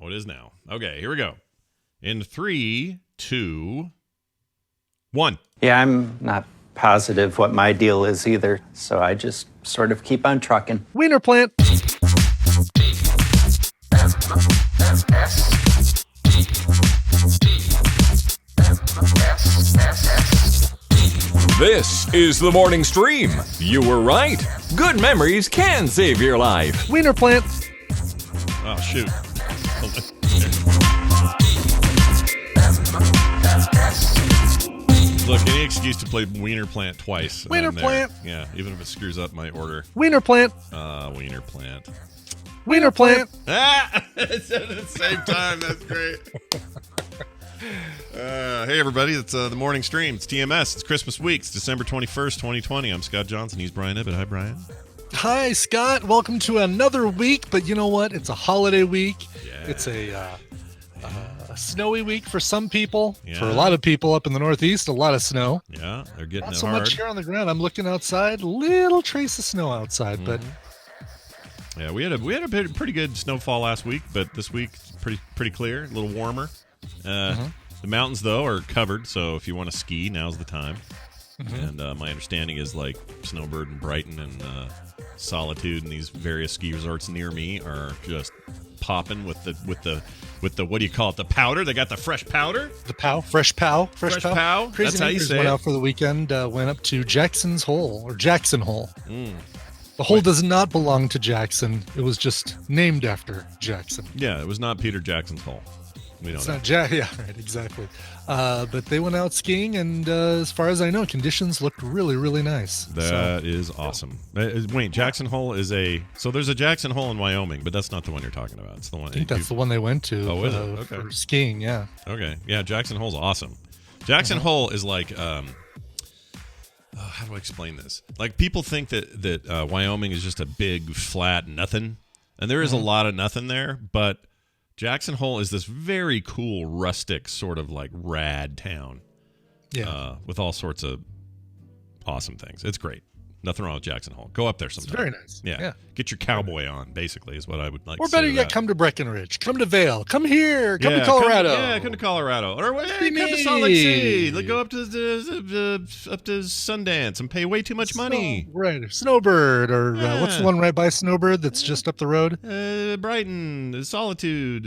it is now. Okay, here we go. In 3, 2, 1. Yeah, I'm not positive what my deal is either, so I just sort of keep on trucking. Wiener plant. This is the morning stream. You were right. Good memories can save your life. Wiener plant. Oh, shoot. Look, any excuse to play Wiener Plant twice. Wiener Plant. Yeah, even if it screws up my order. Wiener plant. Wiener Plant. Wiener plant. Ah! It's at the same time. That's great. Hey, everybody. It's the morning stream. It's TMS. It's Christmas week. It's December 21st, 2020. I'm Scott Johnson. He's Brian Ibbett. Hi, Brian. Hi, Scott. Welcome to another week. But you know what? It's a holiday week. Yeah. It's a snowy week for some people. Yeah. For a lot of people up in the Northeast, a lot of snow. Yeah, they're getting Not it so hard. much here on the ground. I'm looking outside. Little trace of snow outside, but Yeah, we had a pretty good snowfall last week, but this week pretty clear, a little warmer. The mountains though are covered, so if you want to ski, now's the time. And my understanding is like Snowbird and Brighton and Solitude and these various ski resorts near me are just popping with the what do you call it? The powder. They got the fresh powder. the fresh pow. Fresh pow. Crazy That's how you Neighbors say went it. out for the weekend. Went up to Jackson Hole. Mm. The hole does not belong to Jackson. It was just named after Jackson. Yeah, it was not Peter Jackson's hole. We don't It's know. not Yeah, right, exactly. But they went out skiing, and as far as I know, conditions looked really, really nice. That is awesome. Wait, Jackson Hole is so there's a Jackson Hole in Wyoming, but that's not the one you're talking about. It's the one. I think that's the one they went to. Oh, is it? Okay. For skiing, yeah. Okay, yeah, Jackson Hole's awesome. Jackson Hole is like, how do I explain this? Like people think that Wyoming is just a big flat nothing, and there is a lot of nothing there, but Jackson Hole is this very cool, rustic, sort of like rad town. Yeah. With all sorts of awesome things. It's great. Nothing wrong with Jackson Hole. Go up there sometime. It's very nice. Yeah. Get your cowboy on, basically, is what I would like Or to say. better yet, come to Breckenridge. Come to Vail. Come here. Come to Colorado. Come to Colorado. Or come Be to Salt Lake City. me. Go up to Sundance and pay way too much money. Right. Snowbird, or what's the one right by Snowbird that's just up the road? Brighton, Solitude,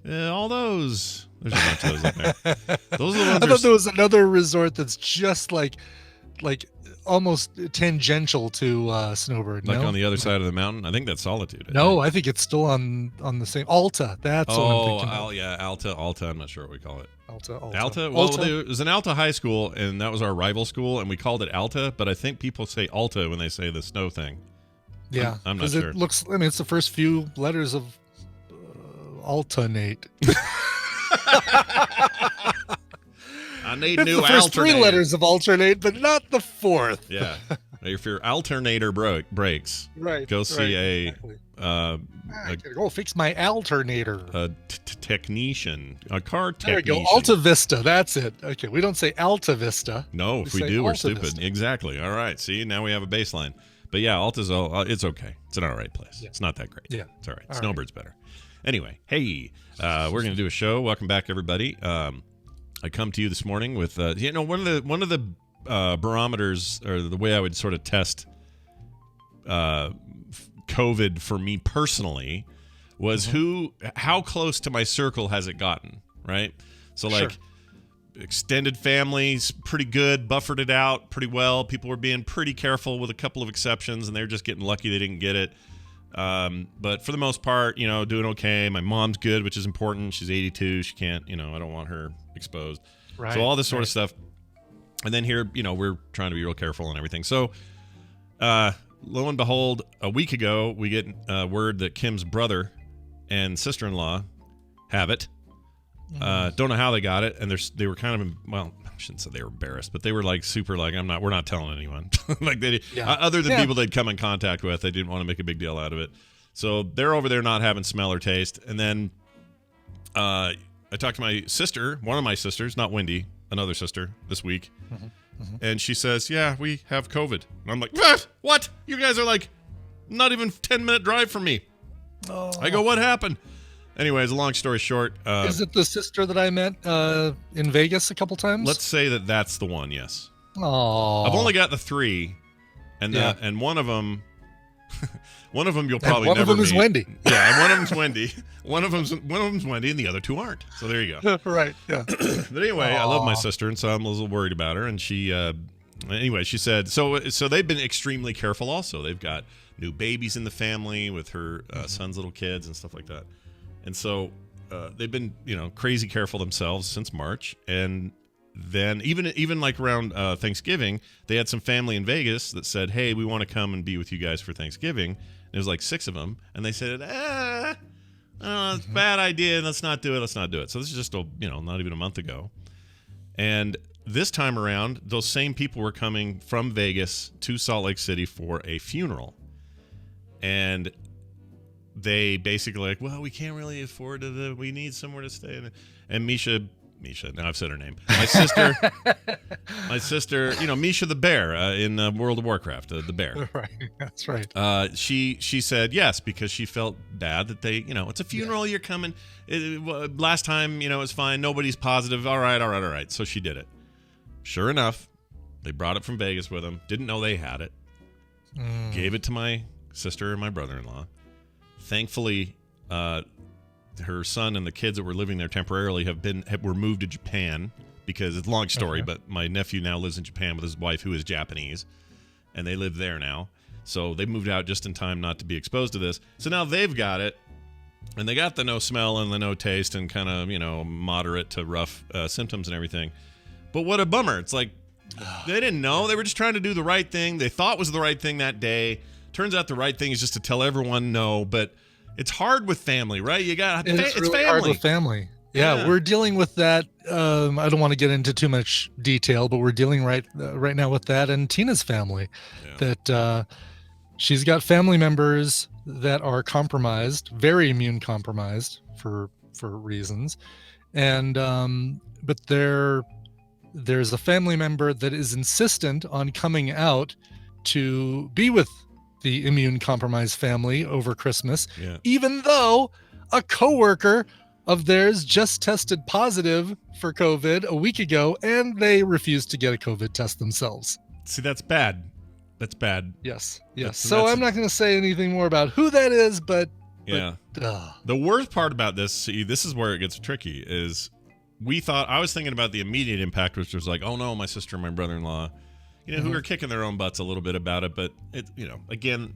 all those. There's a bunch of those up there. Those are the ones I thought there was another resort that's just like almost tangential to Snowbird. like no? on the other side of the mountain. I think that's Solitude. No, I think it's still on the same Alta. That's what I'm thinking. Alta. I'm not sure what we call it. Alta. Alta? Well, there was an Alta high school, and that was our rival school, and we called it Alta, but I think people say Alta when they say the snow thing. Yeah, I'm not 'cause sure. It looks. I mean, it's the first few letters of alternate. I need It's new the first alternator. 3 letters of alternate, but not the 4th. Yeah. If your alternator breaks, Right. go see exactly. I gotta go fix my alternator. a technician, a car There we technician. go. Alta Vista. That's it. Okay, we don't say Alta Vista. No, if we say do, we're Alta stupid. Vista. Exactly. All right. See, now we have a baseline. But yeah, Alta's it's okay. It's an all right place. Yeah. It's not that great. Yeah. It's all right. All Snowbird's better. Anyway, hey, we're going to do a show. Welcome back, everybody. I come to you this morning with one of the barometers, or the way I would sort of test COVID for me personally was how close to my circle has it gotten, right? So like extended families, pretty good, buffered it out pretty well. People were being pretty careful with a couple of exceptions, and they're just getting lucky they didn't get it. But for the most part, doing okay. My mom's good, which is important. She's 82. She can't, I don't want her exposed. Right. So all this sort of stuff. And then here, we're trying to be real careful and everything. So, lo and behold, a week ago, we get word that Kim's brother and sister-in-law have it. Don't know how they got it. And they were kind of, well, I shouldn't say they were embarrassed, but they were like super like, we're not telling anyone. Like other than people they'd come in contact with, they didn't want to make a big deal out of it. So they're over there not having smell or taste. And then I talked to my sister, one of my sisters, not Wendy, another sister, this week. And she says, yeah, we have COVID. And I'm like, what? You guys are like not even 10-minute drive from me. I go, what happened? Anyways, long story short, Is it the sister that I met in Vegas a couple times? let's say that that's the one. Yes. Oh, I've only got the 3, and Yeah. and one of them, one of them you'll And probably one of never them is meet. Wendy. Yeah, and one of them's Wendy. One of them's Wendy, and the other 2 aren't. So there you go. Right. Yeah. But anyway, I love my Aw. sister, and so I'm a little worried about her. And she, anyway, she said so they've been extremely careful. Also, they've got new babies in the family with her son's little kids and stuff like that. And so they've been crazy careful themselves since March. And then even like around Thanksgiving, they had some family in Vegas that said, "Hey, we want to come and be with you guys for Thanksgiving." And it was like 6 of them, and they said, it's a bad idea. Let's not do it. Let's not do it. So this is just not even a month ago. And this time around, those same people were coming from Vegas to Salt Lake City for a funeral. And they basically like, well, we can't really afford it. We need somewhere to stay. And Misha, now I've said her name. My sister, Misha the bear in World of Warcraft, the bear. Right. That's right. She said yes because she felt bad that they, it's a funeral. You're coming. Last time, it was fine. Nobody's positive. All right. So she did it. Sure enough, they brought it from Vegas with them. Didn't know they had it. Gave it to my sister and my brother-in-law. Thankfully, her son and the kids that were living there temporarily were moved to Japan because it's a long story, but my nephew now lives in Japan with his wife who is Japanese, and they live there now. So they moved out just in time not to be exposed to this. So now they've got it, and they got the no smell and the no taste and kind of, moderate to rough symptoms and everything. But what a bummer. It's like they didn't know. They were just trying to do the right thing. They thought was the right thing that day. Turns out the right thing is just to tell everyone no, but it's hard with family, right? It's really family. hard with family. Yeah, we're dealing with that. I don't want to get into too much detail, but we're dealing right now with that and Tina's family. Yeah. That she's got family members that are compromised, very immune compromised for reasons, and but there's a family member that is insistent on coming out to be with the immune compromised family over Christmas, even though a coworker of theirs just tested positive for COVID a week ago, and they refused to get a COVID test themselves. See, that's bad. That's bad. Yes. That's I'm not going to say anything more about who that is, but yeah. The worst part about this, this is where it gets tricky, is I was thinking about the immediate impact, which was like, oh no, my sister and my brother-in-law, who are kicking their own butts a little bit about it, but it, again,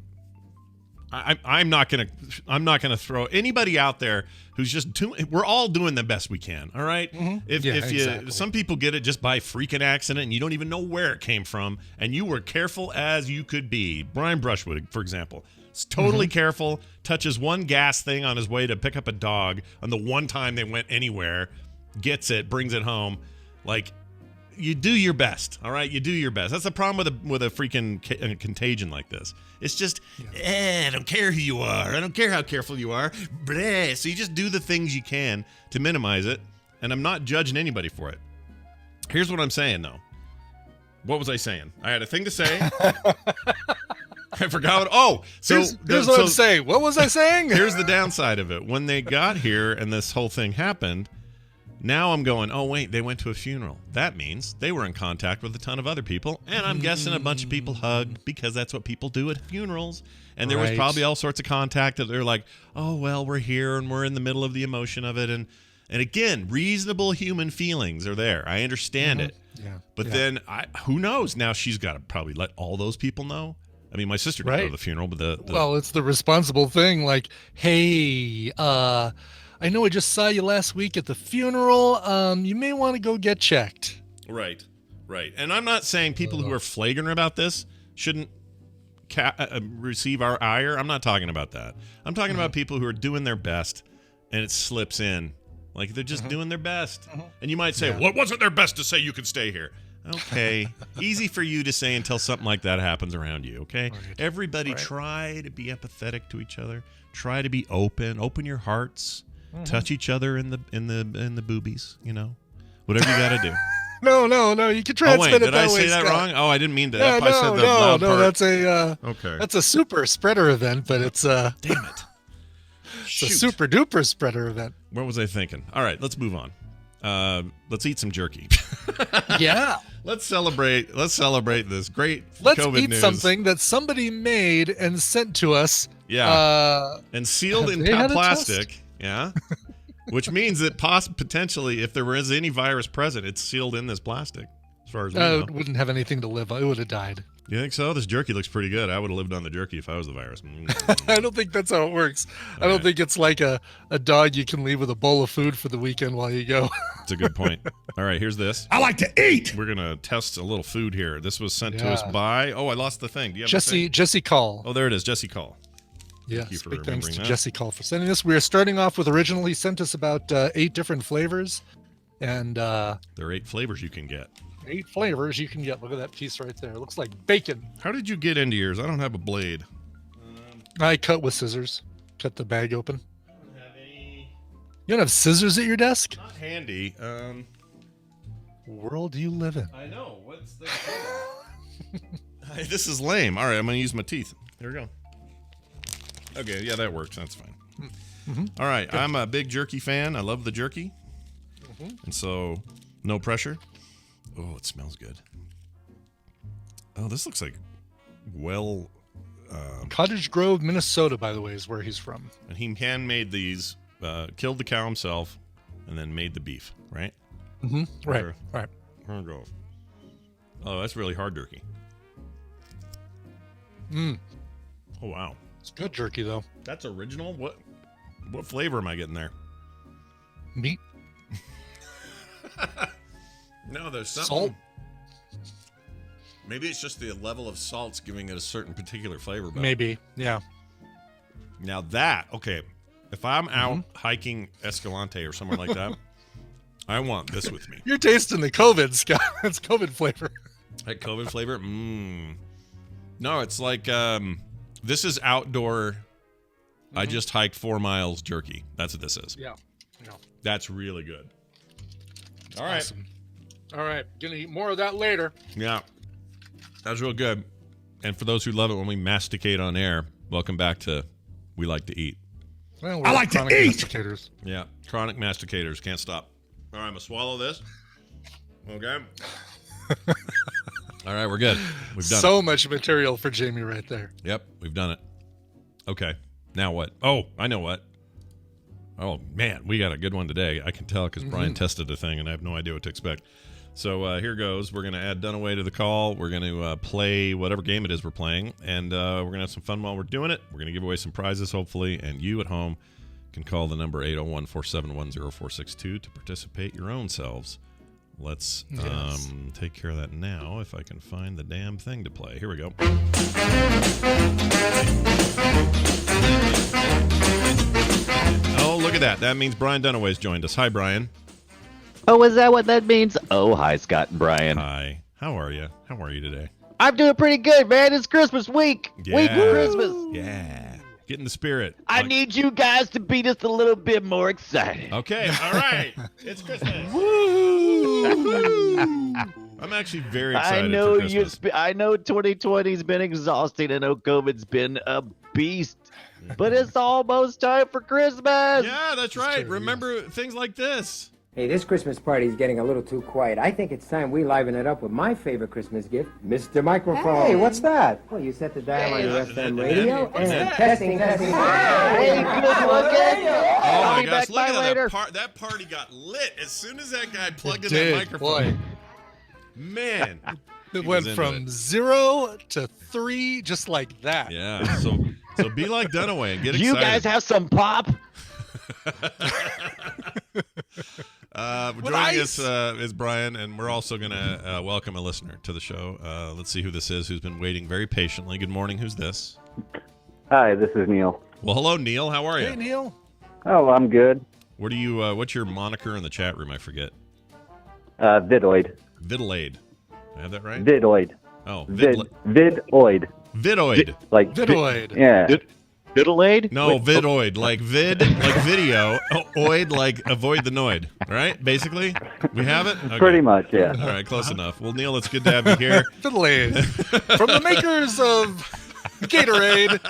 I'm not gonna throw anybody out there who's just we're all doing the best we can. All right. If some people get it just by freaking accident and you don't even know where it came from, and you were careful as you could be. Brian Brushwood, for example, is totally careful, touches one gas thing on his way to pick up a dog on the one time they went anywhere, gets it, brings it home. Like, you do your best, all right? You do your best. That's the problem with a freaking contagion like this. It's just, I don't care who you are. I don't care how careful you are. Bleh. So you just do the things you can to minimize it, and I'm not judging anybody for it. Here's what I'm saying, though. What was I saying? I had a thing to say. I forgot what. Here's what I'm saying. What was I saying? Here's the downside of it. When they got here and this whole thing happened, now I'm going, oh, wait, they went to a funeral. That means they were in contact with a ton of other people, and I'm guessing a bunch of people hugged because that's what people do at funerals. And there was probably all sorts of contact that they're like, oh, well, we're here and we're in the middle of the emotion of it. And again, reasonable human feelings are there. I understand it. Yeah. But then who knows? Now she's got to probably let all those people know. I mean, my sister didn't go to the funeral, but well, it's the responsible thing. Like, hey, I know I just saw you last week at the funeral. You may want to go get checked. Right. And I'm not saying people who are flagrant about this shouldn't receive our ire. I'm not talking about that. I'm talking about people who are doing their best and it slips in. Like, they're just doing their best. And you might say, well, it wasn't their best to say you could stay here. Okay. Easy for you to say until something like that happens around you, okay? Everybody try to be empathetic to each other. Try to be open. Open your hearts. Touch each other in the boobies, whatever you got to do. No, you can transmit it that way. Did I say that wrong? Oh, I didn't mean to. Yeah, I said the loud part. That's a super spreader event, but it's damn it. It's a super duper spreader event. What was I thinking? All right, let's move on. Let's eat some jerky. Yeah. Let's celebrate this great Let's COVID eat news. something that somebody made and sent to us. Yeah. And sealed in they had a plastic. Yeah. Which means that potentially, if there was any virus present, it's sealed in this plastic. As far as we know. It wouldn't have anything to live on. It would have died. You think so? This jerky looks pretty good. I would have lived on the jerky if I was the virus. I don't think that's how it works. I don't think it's like a dog you can leave with a bowl of food for the weekend while you go. That's a good point. All right, here's this. I like to eat. We're going to test a little food here. This was sent to us by... Oh, I lost the thing. Do you have the thing? Jesse Call. Oh, there it is. Jesse Call. Yes, you for big thanks remembering to that. Jesse Call for sending this. We are starting off with originally sent us about 8 different flavors. And There are 8 flavors you can get. 8 flavors you can get. Look at that piece right there. It looks like bacon. How did you get into yours? I don't have a blade. I cut with scissors. Cut the bag open. I don't have any... You don't have scissors at your desk? Not handy. World do you live in? I know. What's the... This is lame. All right, I'm going to use my teeth. Here we go. Okay, yeah, that works. That's fine. Mm-hmm. All right, I'm a big jerky fan. I love the jerky. And so, no pressure. Oh, it smells good. Oh, this looks like Cottage Grove, Minnesota, by the way, is where he's from. and he handmade these, killed the cow himself, and then made the beef, right? Mm-hmm. Right, Sure. right. Here we go. Oh, that's really hard jerky. Mm. Oh, wow. It's good jerky, though. That's original? What flavor am I getting there? Meat, No, there's something. salt. Maybe it's just the level of salt's giving it a certain particular flavor. But Maybe, yeah. now that, okay, if I'm out hiking Escalante or somewhere like that, I want this with me. You're tasting the COVID, Scott. It's COVID flavor. That COVID flavor? No, it's like, this is outdoor. I just hiked 4 miles jerky. That's what this is. Yeah. That's really good. All right. Awesome. All right. Gonna eat more of that later. Yeah. That's real good. And for those who love it when we masticate on air, welcome back to We Like to Eat. Well, I like to chronic eat. masticators. Yeah. Chronic masticators. Can't stop. All right. I'm going to swallow this. Okay. All right. We're good. We've done it. So much material for Jamie right there. Yep. We've done it. Okay. Now what? Oh, I know what. Oh, man. We got a good one today. I can tell because Brian tested the thing and I have no idea what to expect. So here goes. We're going to add Dunaway to the call. We're going to play whatever game it is we're playing. And we're going to have some fun while we're doing it. We're going to give away some prizes, hopefully. And you at home can call the number 801-471-0462 to participate your own selves. Let's take care of that now if I can find the damn thing to play. Here we go. Oh, look at that. That means Brian Dunaway's joined us. Hi, Brian. Oh, is that what that means? Oh, hi, Scott and Brian. Hi. How are you? How are you today? I'm doing pretty good, man. It's Christmas week. Yeah. Week of Christmas. Yeah. Get in the spirit. I need you guys to be just a little bit more excited. Okay. All right. It's Christmas. I'm actually very excited I know for Christmas. I know 2020's been exhausting. I know COVID's been a beast, but it's almost time for Christmas. Yeah, that's right. Remember things like this. Hey, this Christmas party is getting a little too quiet. I think it's time we liven it up with my favorite Christmas gift, Mr. Microphone. Hey, what's that? Well, you set the dial on your Hey, FM radio and testing. Hey, good looking. Oh I'll my be gosh, back look by at later. that party got lit as soon as that guy plugged It in did, that microphone. boy. Man. It He went was into from it. 0 to 3 just like that. Yeah. So be like Dunaway and get You excited. guys have some pop? Joining us is Brian, and we're also going to welcome a listener to the show. Let's see who this is who's been waiting very patiently. Good morning. Who's this? Hi, this is Neil. Well, hello, Neil. How are you? Hey, Neil. Oh, I'm good. What do you? What's your moniker in the chat room? I forget. Vidoid. Vidalaid. I have that right? Vidoid. Oh, Vidoid. Vidoid. Like Vidoid. Yeah. Fiddle-aid? No, vidoid, like vid, like video. Oid, like avoid the noid. Right? Basically, we have it. Okay. Pretty much, yeah. All right, close enough. Well, Neil, it's good to have you here. Fiddle aid. From the makers of Gatorade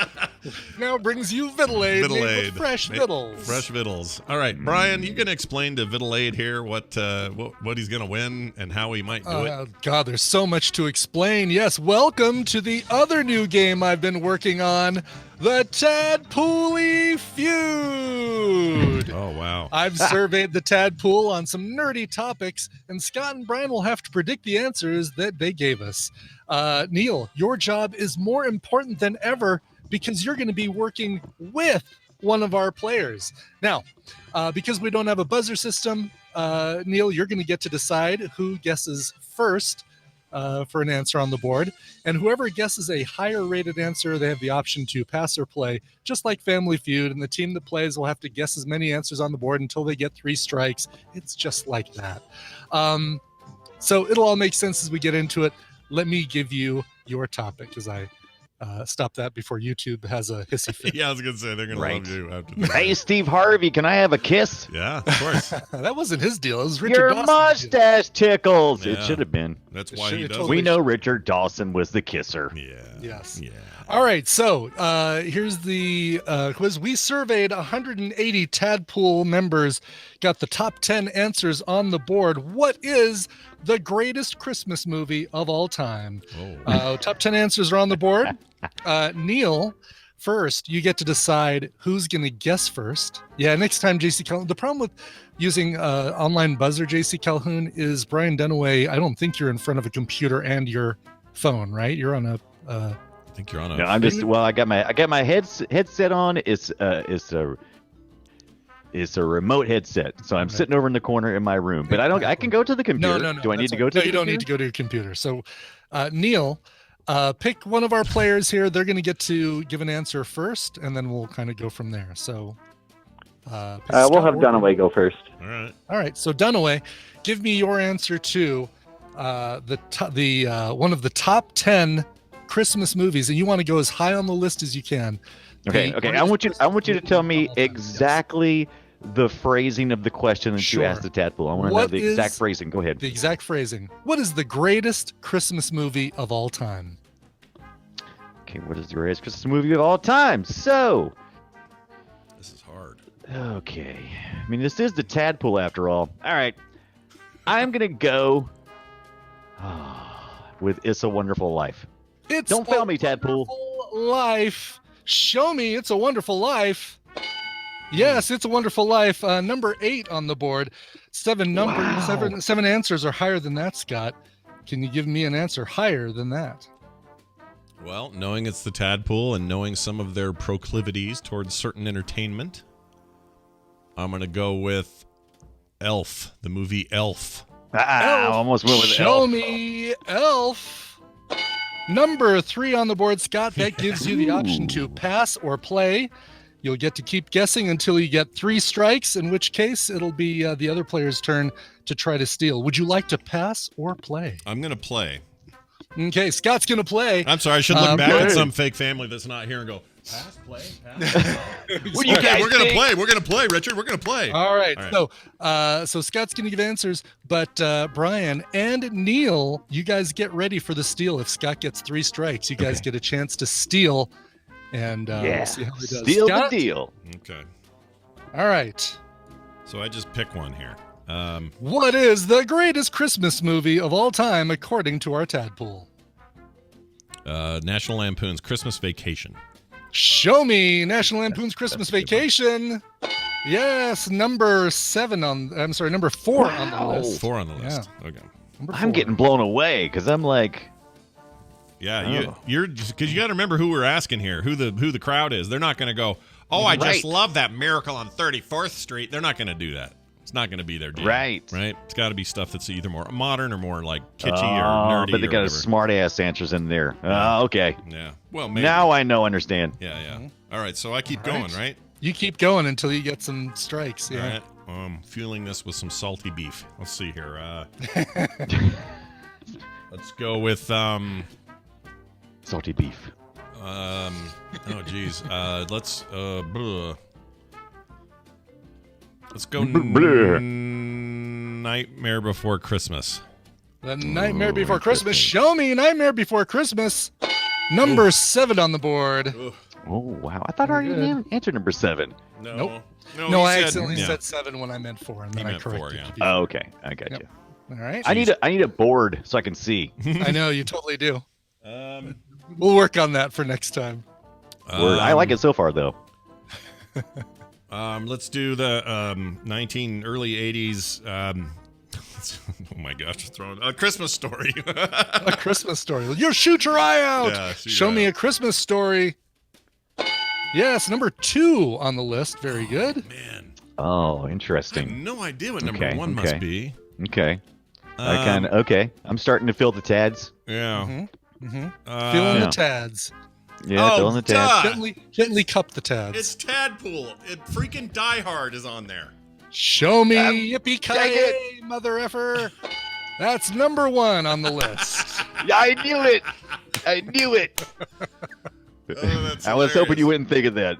now brings you Vitalaid. Made Vitalaid. with fresh vittles. Fresh vittles. All right, Brian, you can explain to Vitalaid here what he's going to win and how he might do it. God, there's so much to explain. Yes, welcome to the other new game I've been working on, the Tadpole feud. Oh, wow. I've surveyed the Tadpole on some nerdy topics, and Scott and Brian will have to predict the answers that they gave us. Neil, your job is more important than ever because you're going to be working with one of our players. Now, because we don't have a buzzer system, Neil, you're going to get to decide who guesses first for an answer on the board. And whoever guesses a higher rated answer, they have the option to pass or play, just like Family Feud. And the team that plays will have to guess as many answers on the board until they get 3 strikes. It's just like that. So it'll all make sense as we get into it. Let me give you your topic as I stop that before YouTube has a hissy fit. Yeah, I was going to say, they're going to love you after this. Hey, Steve Harvey, can I have a kiss? Yeah, of course. That wasn't his deal. It was Richard Your Dawson's mustache tickles. Yeah. It should have been. That's It why should- he it does totally We know Richard Dawson was the kisser. Yeah. Yes. Yeah. All right, so here's the quiz. We surveyed 180 Tadpole members, got the top 10 answers on the board. What is the greatest Christmas movie of all time? Top 10 answers are on the board. Neil, first, you get to decide who's going to guess first. Yeah, next time, JC Calhoun. The problem with using online buzzer, JC Calhoun, is Brian Dunaway, I don't think you're in front of a computer and your phone, right? You're on a... I think you're on a... No, I'm just I got my headset on. It's a remote headset, so I'm sitting over in the corner in my room. But I can go to the computer. No. Do I need to go to? No, you don't need to go to your computer. So, Neil, pick one of our players here. They're going to get to give an answer first, and then we'll kind of go from there. So, We'll have Dunaway go first. All right. All right. So, Dunaway, give me your answer to the one of the top 10 Christmas movies, and you want to go as high on the list as you can. Okay. I want you to tell me exactly the phrasing of the question that Sure. you asked the Tadpole. I want to know the exact phrasing. Go ahead. The exact phrasing. What is the greatest Christmas movie of all time? Okay, what is the greatest Christmas movie of all time? So, This is hard. okay. I mean, this is the Tadpole after all. All right. I'm going to go with It's a Wonderful Life. It's Don't fail me, A Tadpole. Wonderful Life. Show me It's a Wonderful Life. Yes, It's a Wonderful Life. Number 8 on the board. Seven answers are higher than that, Scott. Can you give me an answer higher than that? Well, knowing it's the Tadpole and knowing some of their proclivities towards certain entertainment, I'm going to go with Elf, the movie Elf. I almost went with Show Elf. me Elf. Number 3 on the board, Scott. That gives you the option to pass or play. You'll get to keep guessing until you get 3 strikes, in which case it'll be the other player's turn to try to steal. Would you like to pass or play? I'm going to play. Okay, Scott's going to play. I'm sorry, I should look back at good. some fake family that's not here and go, pass, play, pass. What do you guys We're going to think? play. We're going to play, Richard. We're going to play. All right. All right. So Scott's going to give answers, but Brian and Neil, you guys get ready for the steal. If Scott gets 3 strikes, you guys get a chance to steal, and we'll see how he does. Steal Scott? the deal. Okay. All right. So I just pick one here. What is the greatest Christmas movie of all time, according to our Tadpole? National Lampoon's Christmas Vacation. Show me National Lampoon's Christmas Vacation. Yes, number 4 on the list. 4 on the list. Okay. Number I'm 4. getting blown away because I'm like, Yeah, Oh. you're because you got to remember who we're asking here, who the crowd is. They're not going to go, "Oh, I just Right. love that Miracle on 34th Street." They're not going to do that. It's not going to be their jam. Right. It's got to be stuff that's either more modern or more like kitschy or nerdy. but they or got a whatever. smart ass answers in there. Okay. Yeah. Well, maybe. Now I know, understand. Yeah. All right. So I keep All going, right. right? You keep going until you get some strikes. All Yeah. right. Fueling this with some salty beef. Let's see here. Let's go with Salty beef. oh geez. Let's go Nightmare Before Christmas. The Nightmare Before Christmas. Show me Nightmare Before Christmas. Number 7 on the board. Oh, wow. I thought I Very already good. answered number 7. No. Nope. No, No, he I said- accidentally yeah. said 7 when I meant 4, and then He I meant 4, corrected yeah. you. Oh, okay. I got Yep. you. All right. I need a board so I can see. I know you totally do. Um, We'll work on that for next time. Word. I like it so far, though. Let's do the early 80s. Oh my gosh, throwing a Christmas Story. A Christmas Story. You shoot your eye out. Yeah, shoot Show your me eye a Christmas Story. Yes, number 2 on the list. Very good. Man, Oh, I have interesting. no idea what number Okay, 1 must be. Okay. Okay. I'm starting to feel the tads. Yeah. Feeling Yeah. the tads. Yeah, Oh, feeling the tads. duh. Gently cup the tads. It's Tadpole. Freaking Die Hard is on there. Show me yippee dang ki mother effer. That's number 1 on the list. Yeah, I knew it. I knew it. Oh, that's I was hoping you hilarious. wouldn't think of that.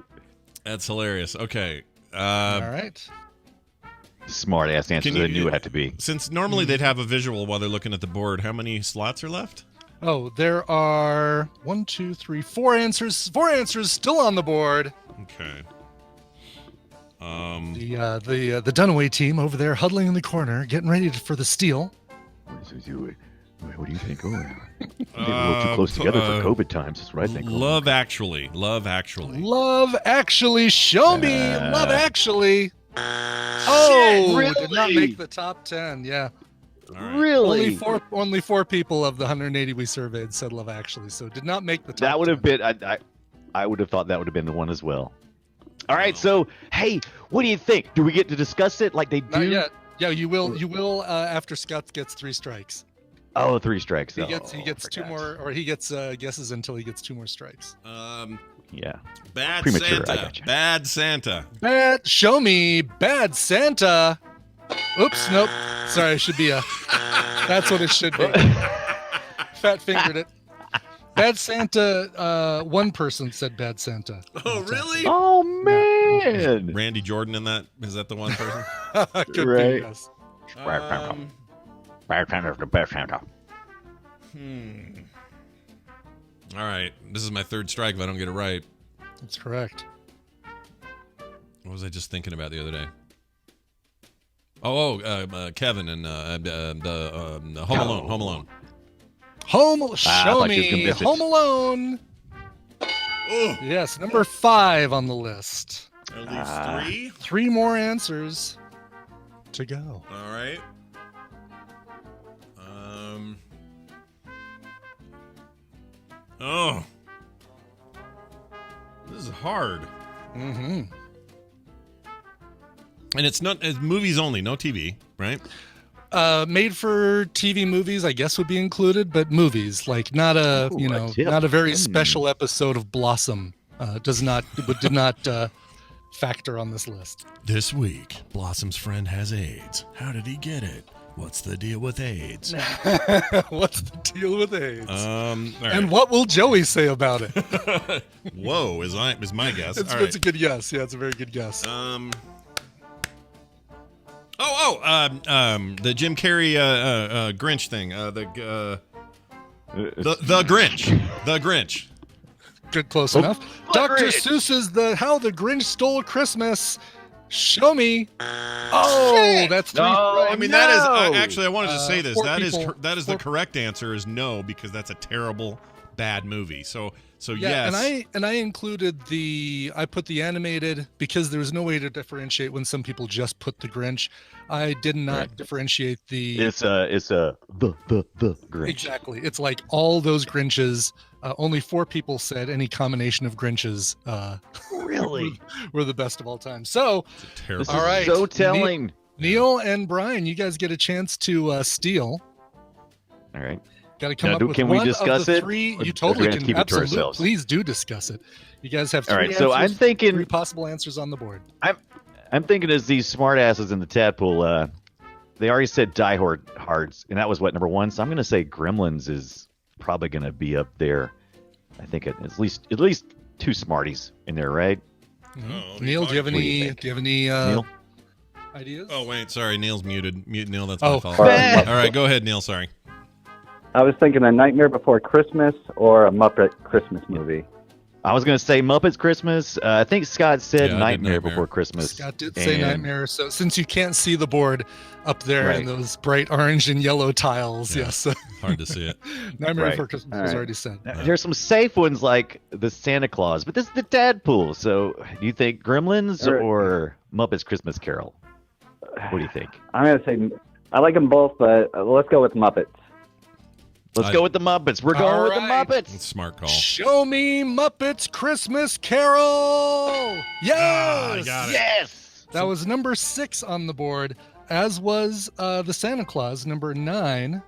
That's hilarious. Okay. All right. Smart ass answers Can you- I knew it had to be. Since normally they'd have a visual while they're looking at the board, how many slots are left? Oh, there are 1, 2, 3, 4 answers. 4 answers still on the board. Okay. The Dunaway team over there huddling in the corner, getting ready for the steal. What do you think? Oh, they're a little too close together for COVID times. That's what I think. Love Actually. Love Actually. Love Actually, show me Love Actually. Oh, did not really? make the top 10. Yeah, All right. Really? only four people of the 180 we surveyed said Love Actually, so did not make the top. That would have 10. been. I would have thought that would have been the one as well. All right. So, hey, what do you think? Do we get to discuss it like they do? Not yet. Yeah, you will. You will after Scott gets 3 strikes. Oh, 3 strikes. He gets for 2 God's more, or he gets guesses until he gets 2 more strikes. Yeah. Bad Premature, I Santa. gotcha. Bad Santa. Show me Bad Santa. Oops, nope. Sorry, it should be a. That's what it should be. Fat fingered it. Bad Santa. One person said Bad Santa. Oh, really? Oh man. Randy Jordan in that? Is that the one person? Could Right. be, yes. Bad Santa, the best Santa. All right. This is my 3rd strike if I don't get it right. That's correct. What was I just thinking about the other day? Kevin and the Home Alone. Home Alone. Show thought you was gonna me miss it. Home Alone. Oh, Yes, number 5 on the list. that leaves 3. 3 more answers to go. All right. Oh. This is hard. Mm-hmm. And it's movies only, no TV, right? Made for TV movies, I guess, would be included, but movies, like not a Ooh, a tip. not a very special episode of Blossom. Did not factor on this list. This week, Blossom's friend has AIDS. How did he get it? What's the deal with AIDS? What's the deal with AIDS? All right. And what will Joey say about it? Whoa, is my guess. It's, All it's right. a good guess. Yeah, it's a very good guess. The Jim Carrey Grinch thing. The Grinch. The Grinch. Good, close enough. Oh, Dr. Grinch. Seuss's How the Grinch Stole Christmas. Show me. Oh, that's 3. No. I mean, no. that is actually. I wanted to say this. 4 That is people- that is the 4 correct answer. Is no, because that's a terrible, bad movie. So Yeah, yes. and I included I put the animated because there was no way to differentiate when some people just put the Grinch. I did not differentiate the It's the Grinch. exactly. It's like all those Grinches. Only 4 people said any combination of Grinches Really? were the best of all time. So It's a terrible. This All is right. so telling. Neil and Brian, you guys get a chance to steal. All right. Got to come Now, up with can we one discuss of the it? 3. Or You do we totally have to can. keep it to Absolutely, ourselves? please do discuss it. You guys have 3 All right. answers, So I'm 3 thinking. possible answers on the board. I'm thinking as these smartasses in the Tadpole, they already said Die Hards, and that was what, number 1. So I'm going to say Gremlins is probably going to be up there. I think at least 2 Smarties in there, right? Oh, Neil, do you have What do you any? think? Do you have any Neil? ideas? Oh wait, sorry, Neal's muted. Neil, that's Oh. my fault. Bad. All right, go ahead, Neil. Sorry. I was thinking A Nightmare Before Christmas or a Muppet Christmas movie. I was going to say Muppets Christmas. I think Scott said Yeah, I did Nightmare Nightmare. Before Christmas. Scott did say Nightmare. So since you can't see the board up there in those bright orange and yellow tiles, Yeah. yes. Hard to see it. Nightmare Right. Before Christmas was already said. There's some safe ones like the Santa Claus, but this is the Tadpole. So do you think Gremlins or Muppets Christmas Carol? What do you think? I'm going to say I like them both, but let's go with Muppets. Let's go with the Muppets. We're going with the right. Muppets. Smart call. Show me Muppets Christmas Carol. Yes. I got it. Yes. That was number 6 on the board, as was the Santa Claus, number 9.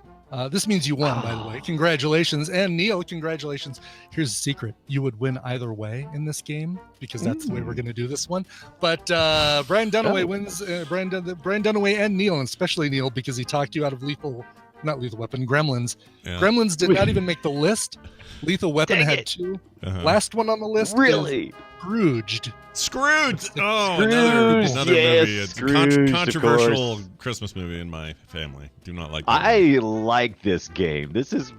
This means you won, by the way. Congratulations. And Neil, congratulations. Here's the secret. You would win either way in this game because that's the way we're going to do this one. But Brian Dunaway wins. Brian Dunaway and Neil, and especially Neil, because he talked you out of not Lethal Weapon, Gremlins. Yeah. Gremlins did not even make the list. Lethal Weapon had 2. Last one on the list Really? is Scrooged. Scrooge. Oh, Scrooge, another yes, movie. It's Scrooge, of controversial course. Christmas movie in my family. Do not like that. I like this game. This is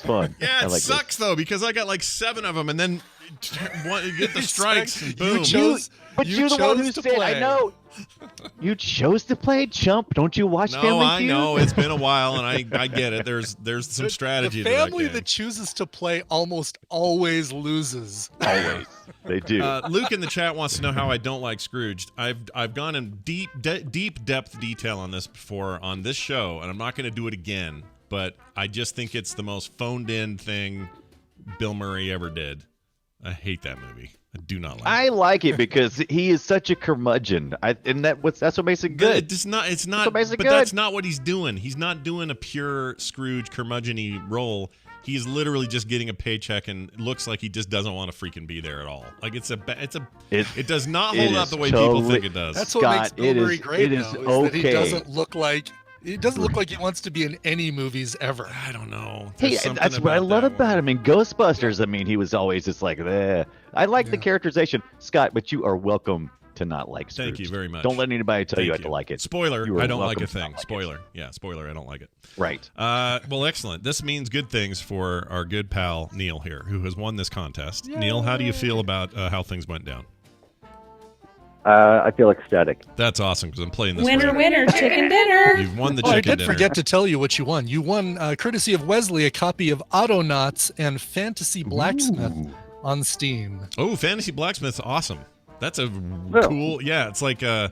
fun. Yeah, I it like sucks though because I got like 7 of them, and then you get the strikes and boom. You chose, But you you're the one chose who to said, play. I know. You chose to play Chump. Don't you watch No, Family I Feud? know it's been a while, and I get it. There's some strategy. The to family that game. that chooses to play almost always loses. Always. They do. Luke in the chat wants to know how I don't like Scrooged. I've gone in deep depth detail on this before on this show, and I'm not going to do it again. But I just think it's the most phoned in thing Bill Murray ever did. I hate that movie. I do not like it. I like it because he is such a curmudgeon. That's what makes it good. It's not. That's what makes it But good. that's not what he's doing. He's not doing a pure Scrooge curmudgeon-y role. He's literally just getting a paycheck, and it looks like he just doesn't want to freaking be there at all. Like it does not hold up the way people think it does. That's what makes Scott, Bill Murray great, it is though, is that he okay. doesn't look like he wants to be in any movies ever. I don't know. Hey, There's something that's what I love that about one. him in Ghostbusters. I mean, he was always just like, eh. I like the characterization. Scott, but you are welcome to not like Scrooge. Thank you very much. Don't let anybody tell Thank you have to like it. Spoiler, You are I don't like welcome a to not thing. like it. Spoiler. Yeah, spoiler, I don't like it. Right. Well, excellent. This means good things for our good pal Neil here, who has won this contest. Neil, how do you feel about how things went down? I feel ecstatic. That's awesome because I'm playing this. Winner, way. winner, chicken dinner. You've won the Oh, I chicken did dinner. forget to tell you what you won. You won, courtesy of Wesley, a copy of Autonauts and Fantasy Blacksmith on Steam. Oh, Fantasy Blacksmith's awesome. That's a Well. cool. Yeah, it's like you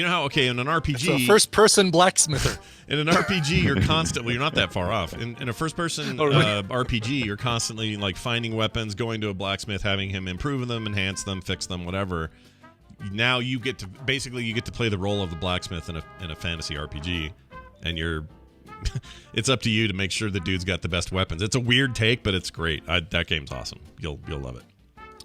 know how in an RPG, So first-person blacksmither. in an RPG, you're constantly, you're not that far off. In a first-person RPG, you're constantly like finding weapons, going to a blacksmith, having him improve them, enhance them, fix them, whatever. Now you get to play the role of the blacksmith in a fantasy RPG, and it's up to you to make sure the dude's got the best weapons. It's a weird take, but it's great. That game's awesome. You'll love it.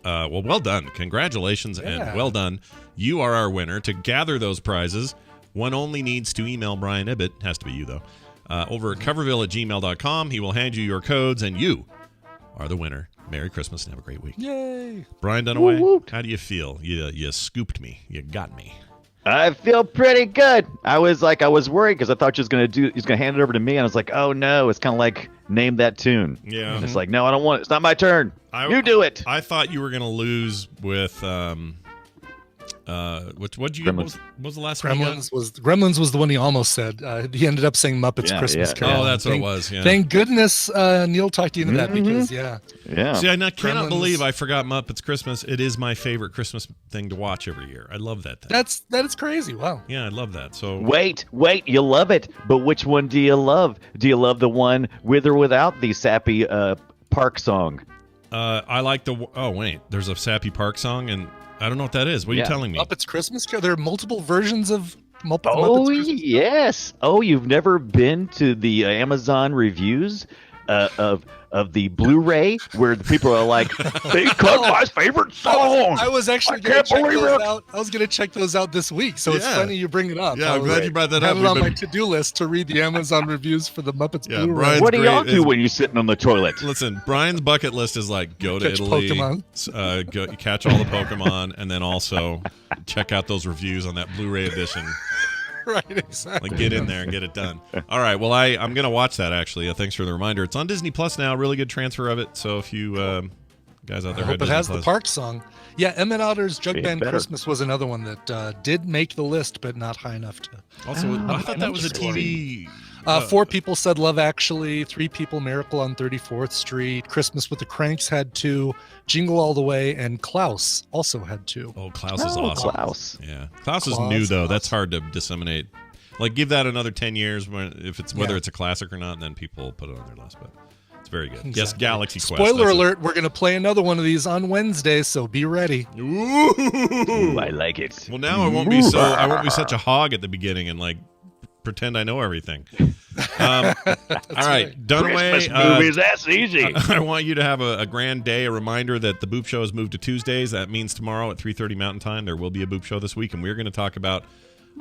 Well done. Congratulations and well done. You are our winner. To gather those prizes, one only needs to email Brian Ibbett, has to be you though, over at coverville@gmail.com. He will hand you your codes, and you are the winner. Merry Christmas and have a great week. Yay! Brian Dunaway, how do you feel? You scooped me. You got me. I feel pretty good. I was worried because I thought he's gonna hand it over to me, and I was like, oh no, it's kind of like name that tune. Yeah. And it's like, no, I don't want it. It's not my turn. You do it. I thought you were gonna lose with what was the last one? Gremlins was the one he almost said. He ended up saying Muppets Christmas Carol. Oh, that's what it was. Yeah. Thank goodness Neil talked you into that because Yeah. See, I cannot Gremlins. believe I forgot Muppets Christmas. It is my favorite Christmas thing to watch every year. I love that thing. That is crazy. Wow. Yeah, I love that. So Wait, you love it, but which one do you love? Do you love the one with or without the sappy park song? I like there's a Sappy Park song, and I don't know what that is. What are you telling me? Muppets Christmas Carol. There are multiple versions of Muppets Christmas. Yes. Oh, you've never been to the Amazon reviews of the Blu-ray where the people are like, they cut my favorite song. I was actually going to check those out. I was going to check those out this week, so it's funny you bring it up. Yeah, I'm glad you brought that up. I have it on my to-do list to read the Amazon reviews for the Muppets Blu-ray. Brian's What do y'all great do when you're sitting on the toilet? Listen, Brian's bucket list is like go to Catch Italy, Pokemon. catch all the Pokemon, and then also check out those reviews on that Blu-ray edition. Right, exactly. Like, get in there and get it done. All right. Well, I'm going to watch that, actually. Thanks for the reminder. It's on Disney Plus now. Really good transfer of it. So if you guys out there I hope it has the park song. Yeah, Emmett Otter's Jug It Band better. Christmas was another one that did make the list, but not high enough to. Also, I thought that was a TV. 4 people said Love Actually, 3 people Miracle on 34th Street, Christmas with the Cranks had 2, Jingle All the Way, and Klaus also had 2. Oh, Klaus is awesome. Klaus. Yeah, Klaus is Klaus, new though. Klaus. That's hard to disseminate. Like, give that another 10 years whether it's a classic or not, and then people put it on their list. But it's very good. Exactly. Yes, Galaxy Quest. Spoiler that's alert: we're going to play another one of these on Wednesday, so be ready. it. Ooh. Ooh, I like it. Well, now I won't be such a hog at the beginning and like pretend I know everything. All right, Dunaway. Christmas movies, that's easy. I want you to have a grand day. A reminder that the Boop Show has moved to Tuesdays. That means tomorrow at 3:30 Mountain Time there will be a Boop Show this week, and we're going to talk about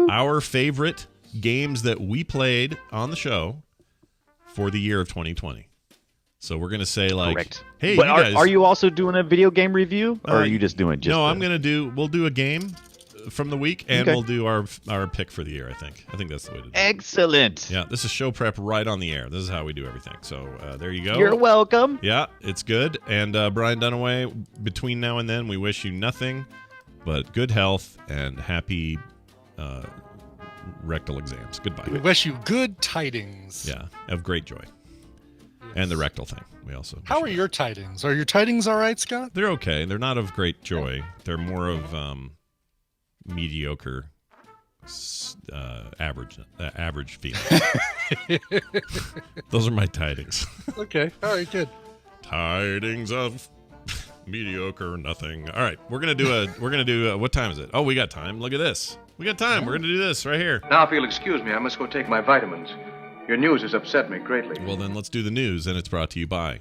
our favorite games that we played on the show for the year of 2020. So we're going to say like, Correct. hey, But you guys, are you also doing a video game review, or are you just doing just? No, we'll do a game from the week, and Okay. we'll do our pick for the year. I think that's the way to do it. Excellent. Yeah, this is show prep right on the air. This is how we do everything. So there you go. You're welcome. Yeah, it's good. And Brian Dunaway, between now and then, we wish you nothing but good health and happy rectal exams. Goodbye. We wish you good tidings. Yeah, of great joy. And the rectal thing. We also. How are your tidings? Are your tidings all right, Scott? They're okay. They're not of great joy. They're more of mediocre, average feeling. Those are my tidings. Okay. All right. Good. Tidings of mediocre nothing. All right, we're gonna do what time is it? Oh, we got time. Look at this. We got time. We're gonna do this right here. Now, if you'll excuse me, I must go take my vitamins. Your news has upset me greatly. Well, then let's do the news, and it's brought to you by.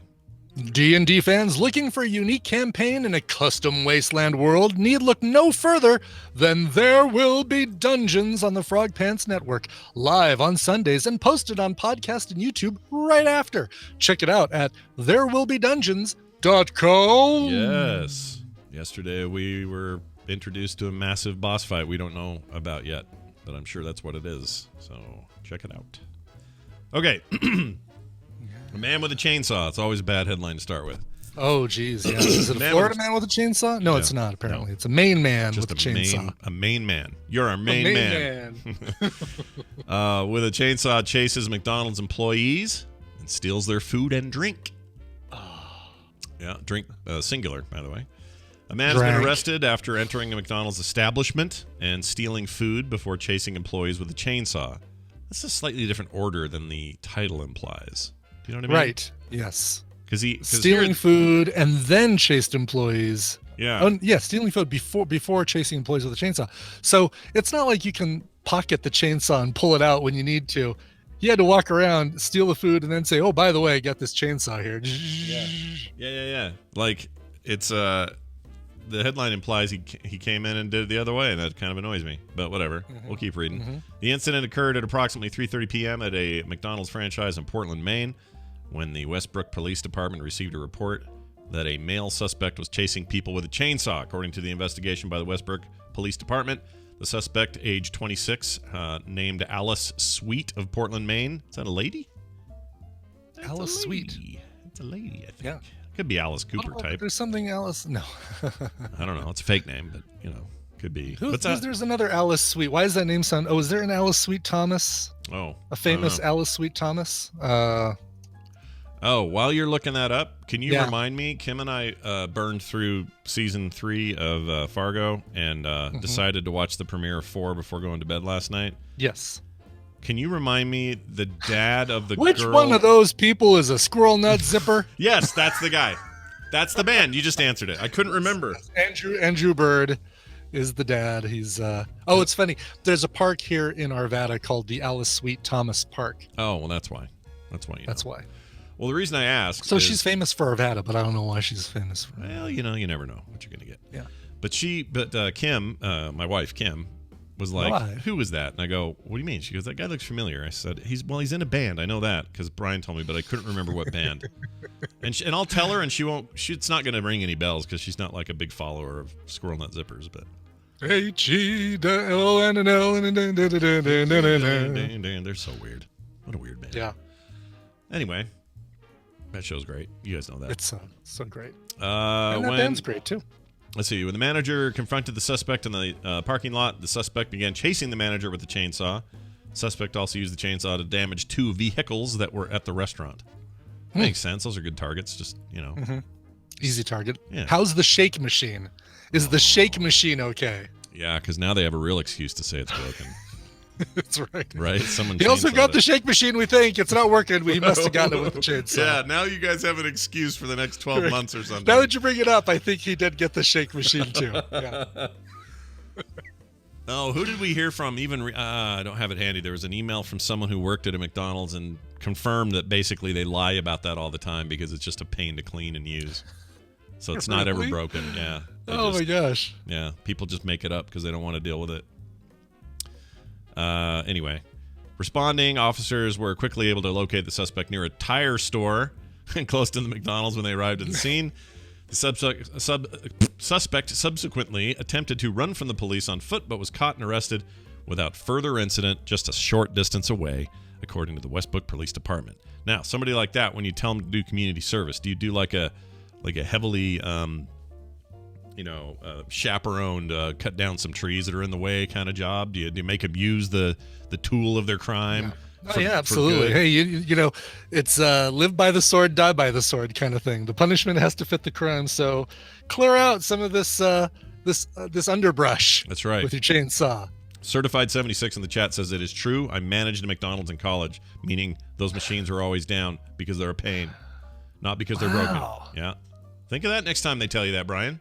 D&D fans looking for a unique campaign in a custom wasteland world need look no further than There Will Be Dungeons on the Frog Pants Network, live on Sundays and posted on podcast and YouTube right after. Check it out at therewillbedungeons.com. Yes. Yesterday we were introduced to a massive boss fight we don't know about yet, but I'm sure that's what it is. So check it out. Okay. A man with a chainsaw. It's always a bad headline to start with. Oh, geez. Yeah. Is it a Man Florida with- man with a chainsaw? No, Yeah. it's not, apparently. No. It's a Maine man Just with a chainsaw. a main man. You're our main Maine man. With a chainsaw, chases McDonald's employees and steals their food and drink. Yeah, drink, singular, by the way. A man has been Drank. arrested after entering a McDonald's establishment and stealing food before chasing employees with a chainsaw. That's a slightly different order than the title implies. Do you know what I mean? Right. Yes. Because Stealing food and then chased employees. Yeah. Oh, yeah, stealing food before chasing employees with a chainsaw. So it's not like you can pocket the chainsaw and pull it out when you need to. He had to walk around, steal the food, and then say, "Oh, by the way, I got this chainsaw here." Yeah. Like, it's the headline implies he came in and did it the other way, and that kind of annoys me. But whatever, we'll keep reading. The incident occurred at approximately 3:30 p.m. at a McDonald's franchise in Portland, Maine, when the Westbrook Police Department received a report that a male suspect was chasing people with a chainsaw. According to the investigation by the Westbrook Police Department, the suspect, age 26, named Alice Sweet of Portland, Maine. Is that a lady? Alice Sweet. It's a lady, I think. Yeah. Could be Alice Cooper type. There's something Alice. No. I don't know. It's a fake name, but, could be. What's that? There's another Alice Sweet. Why does that name sound? Oh, is there an Alice Sweet Thomas? Oh. A famous Alice Sweet Thomas? Oh, while you're looking that up, can you Yeah. remind me? Kim and I burned through season 3 of Fargo and decided to watch the premiere of 4 before going to bed last night. Yes. Can you remind me the dad of the Which girl? one of those people is a squirrel nut zipper? Yes, that's the guy. That's the band. You just answered it. I couldn't remember. Andrew Bird is the dad. He's it's funny. There's a park here in Arvada called the Alice Sweet Thomas Park. Oh, well, that's why. That's why. That's why. Well, the reason I asked. So is, she's famous for Arvada, but I don't know why she's famous for. Well, you never know what you're gonna get. Yeah. But Kim, my wife Kim, was like, Why? "Who was that?" And I go, "What do you mean?" She goes, "That guy looks familiar." I said, "He's in a band. I know that because Brian told me, but I couldn't remember what band." and I'll tell her, and she won't. It's not going to ring any bells because she's not like a big follower of Squirrel Nut Zippers. But H-E-L-N-L. They're so weird. What a weird band. Yeah, Anyway, that show's great. You guys know that. it's so great. And that band's great too. Let's see. When the manager confronted the suspect in the parking lot, the suspect began chasing the manager with the chainsaw. Suspect also used the chainsaw to damage 2 vehicles that were at the restaurant. Makes sense. Those are good targets. Just, Easy target. Yeah. How's the shake machine? Is the shake machine okay? Yeah, because now they have a real excuse to say it's broken. That's right. Right? Someone He also chainsawed got it. the shake machine, we think. It's not working. We must have gotten it with the chainsaw. Yeah, now you guys have an excuse for the next 12 months or something. Now that you bring it up, I think he did get the shake machine too. Yeah. Oh, who did we hear from? I don't have it handy. There was an email from someone who worked at a McDonald's and confirmed that basically they lie about that all the time because it's just a pain to clean and use. So it's not ever Really? broken. Yeah. My gosh. Yeah, people just make it up because they don't want to deal with it. Anyway, responding officers were quickly able to locate the suspect near a tire store and close to the McDonald's when they arrived at the scene. The suspect subsequently attempted to run from the police on foot, but was caught and arrested without further incident just a short distance away, according to the Westbrook Police Department. Now, somebody like that, when you tell them to do community service, do you do like a heavily chaperoned cut down some trees that are in the way kind of job? Do you make them use the tool of their crime? Yeah. Absolutely. Hey, you know, it's live by the sword, die by the sword kind of thing. The punishment has to fit the crime, so clear out some of this underbrush. That's right. With your chainsaw. Certified 76 in the chat says it is true. I managed a McDonald's in college, meaning those machines are always down because they're a pain, not because they're broken. Yeah. Think of that next time they tell you that, Brian.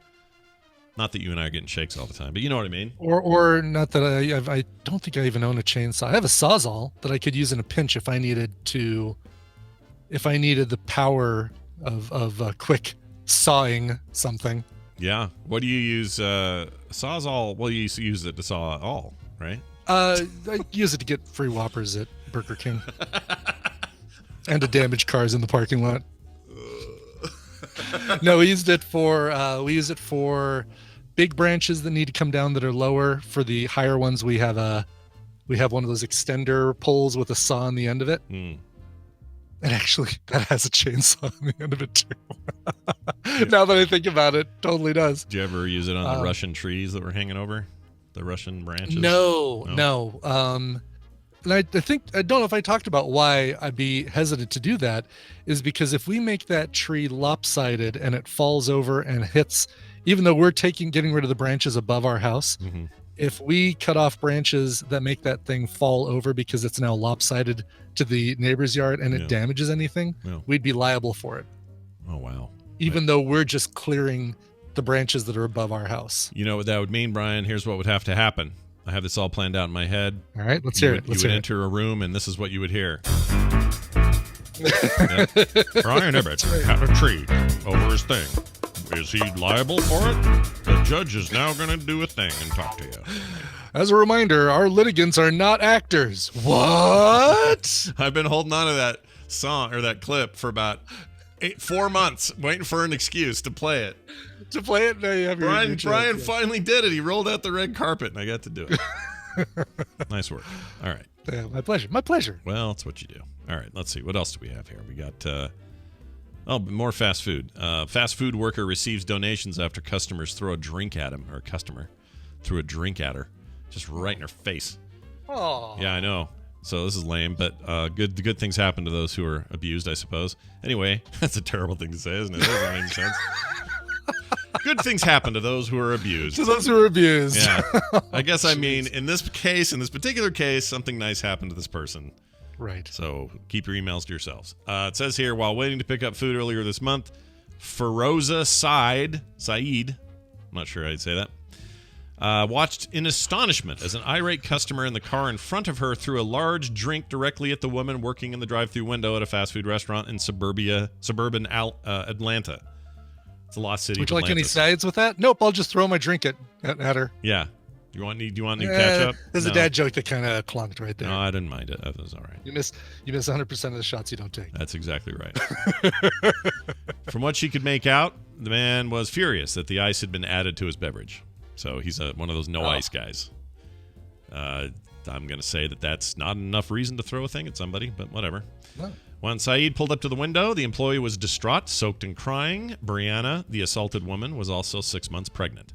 Not that you and I are getting shakes all the time, but you know what I mean. Or not that I don't think I even own a chainsaw. I have a Sawzall that I could use in a pinch if I needed the power of quick sawing something. Yeah. What do you use? Sawzall. Well, you use it to saw all, right? I use it to get free Whoppers at Burger King and to damage cars in the parking lot. No, we use it for big branches that need to come down that are lower. For the higher ones, we have one of those extender poles with a saw on the end of it. And actually, that has a chainsaw on the end of it too. Now that I think about it, totally does. Did you ever use it on the Russian trees that were hanging over? The Russian branches? No. And I think, I don't know if I talked about why I'd be hesitant to do that, is because if we make that tree lopsided and it falls over and hits, even though we're getting rid of the branches above our house, if we cut off branches that make that thing fall over because it's now lopsided to the neighbor's yard and it damages anything, we'd be liable for it. Oh, wow. Even though we're just clearing the branches that are above our house. You know what that would mean, Brian? Here's what would have to happen. I have this all planned out in my head. All right, let's hear it. You would enter a room, and this is what you would hear. Brian Ibbett had a tree over his thing. Is he liable for it? The judge is now going to do a thing and talk to you. As a reminder, our litigants are not actors. What? I've been holding on to that song or that clip for about 4 months, waiting for an excuse to play it. Now you have Brian finally did it. He rolled out the red carpet, and I got to do it. Nice work. All right. Yeah, my pleasure. Well, it's what you do. All right, let's see. What else do we have here? We got more fast food. Fast food worker receives donations after customers throw a drink at him, or a customer threw a drink at her, just right in her face. Oh. Yeah, I know. So this is lame, but good things happen to those who are abused, I suppose. Anyway, that's a terrible thing to say, isn't it? That doesn't make any sense. Good things happen to those who are abused. To those who are abused. Yeah. I guess I mean, in this particular case, something nice happened to this person. Right. So keep your emails to yourselves. It says here, while waiting to pick up food earlier this month, Feroza Saeed, I'm not sure how you'd say that, watched in astonishment as an irate customer in the car in front of her threw a large drink directly at the woman working in the drive-thru window at a fast food restaurant in suburban Atlanta. It's a lost city. Would you like any sides with that? Nope, I'll just throw my drink at her. Yeah. Do you want any ketchup? There's a dad joke that kind of clunked right there. No, I didn't mind it. That was all right. You miss 100% of the shots you don't take. That's exactly right. From what she could make out, the man was furious that the ice had been added to his beverage. So he's one of those no ice guys. I'm going to say that's not enough reason to throw a thing at somebody, but whatever. No. When Saeed pulled up to the window, the employee was distraught, soaked and crying. Brianna, the assaulted woman, was also 6 months pregnant.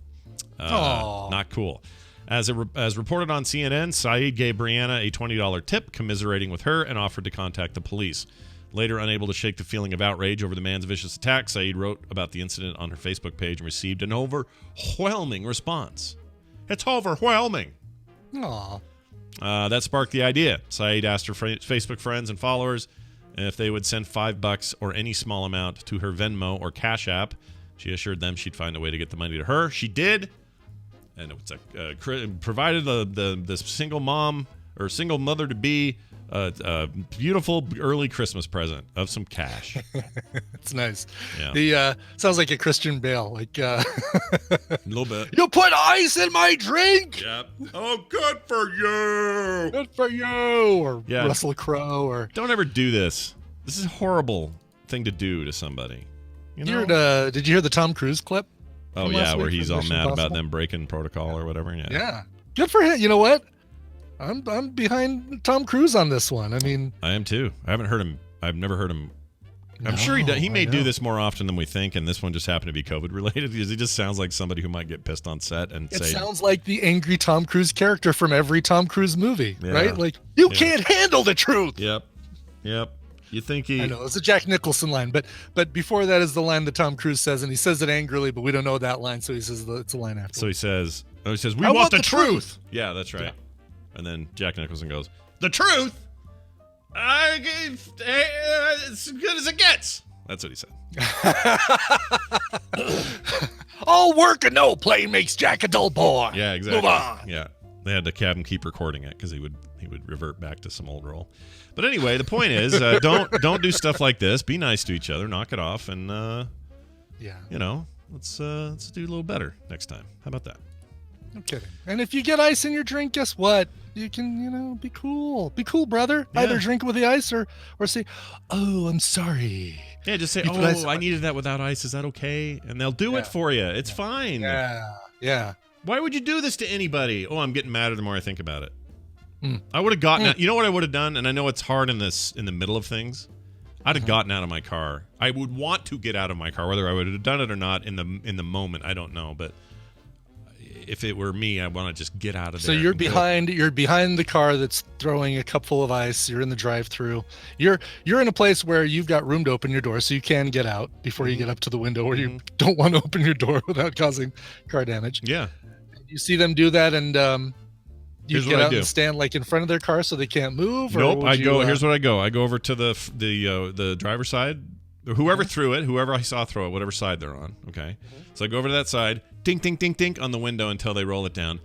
Not cool. As reported on CNN, Saeed gave Brianna a $20 tip, commiserating with her, and offered to contact the police. Later, unable to shake the feeling of outrage over the man's vicious attack, Saeed wrote about the incident on her Facebook page and received an overwhelming response. It's overwhelming. Aw. That sparked the idea. Saeed asked her Facebook friends and followers if they would send $5 or any small amount to her Venmo or Cash App. She assured them she'd find a way to get the money to her. She did, and it was provided the single mom or single mother to be a beautiful early Christmas present of some cash. It's nice. Yeah. The sounds like a Christian Bale, like a little bit. You put ice in my drink. Yep. Oh, good for you. Good for you. Or Yeah. Russell Crowe. Or Don't ever do this. This is a horrible thing to do to somebody. You know? Did you hear the Tom Cruise clip? Oh from yeah, last where week he's from all Mission mad about Impossible? them breaking protocol or whatever. Yeah. Good for him. You know what? I'm behind Tom Cruise on this one. I mean, I am too. I haven't heard him. I've never heard him. I'm sure he may do this more often than we think, and this one just happened to be COVID related because he just sounds like somebody who might get pissed on set and it say. sounds like the angry Tom Cruise character from every Tom Cruise movie, Yeah. right? Like, you can't handle the truth. Yep. You think he? I know it's a Jack Nicholson line, but before that is the line that Tom Cruise says, and he says it angrily, but we don't know that line, so he says it's a line after. So he says, "We I want want the the truth." truth. Yeah, that's right. Yeah. And then Jack Nicholson goes, "The truth? It's as good as it gets." That's what he said. All work and no play makes Jack a dull boy. Yeah, exactly. Move on. Yeah, they had the cabin keep recording it because he would revert back to some old role. But anyway, the point is, don't do stuff like this. Be nice to each other. Knock it off, and let's do a little better next time. How about that? No kidding. And if you get ice in your drink, guess what? You can, be cool. Be cool, brother. Yeah. Either drink with the ice or say, "Oh, I'm sorry." Yeah, just say, You put ice- I needed that without ice. Is that okay? And they'll do it for you. It's fine. Yeah. Why would you do this to anybody? Oh, I'm getting madder the more I think about it. Mm. I would have gotten out. You know what I would have done? And I know it's hard in the middle of things. I'd have gotten out of my car. I would want to get out of my car, whether I would have done it or not in the moment. I don't know, but if it were me, I want to just get out of there. So you're and go. behind the car that's throwing a cup full of ice. You're in the drive-through. You're in a place where you've got room to open your door, so you can get out before you get up to the window, or you don't want to open your door without causing car damage. Yeah. You see them do that, and you Here's get what I out do. and stand like in front of their car so they can't move. Or Nope. would you, Here's what I go. I go over to the driver's side. Whoever threw it, whoever I saw throw it, whatever side they're on. Okay. So I go over to that side, ding, ding, ding, ding on the window until they roll it down.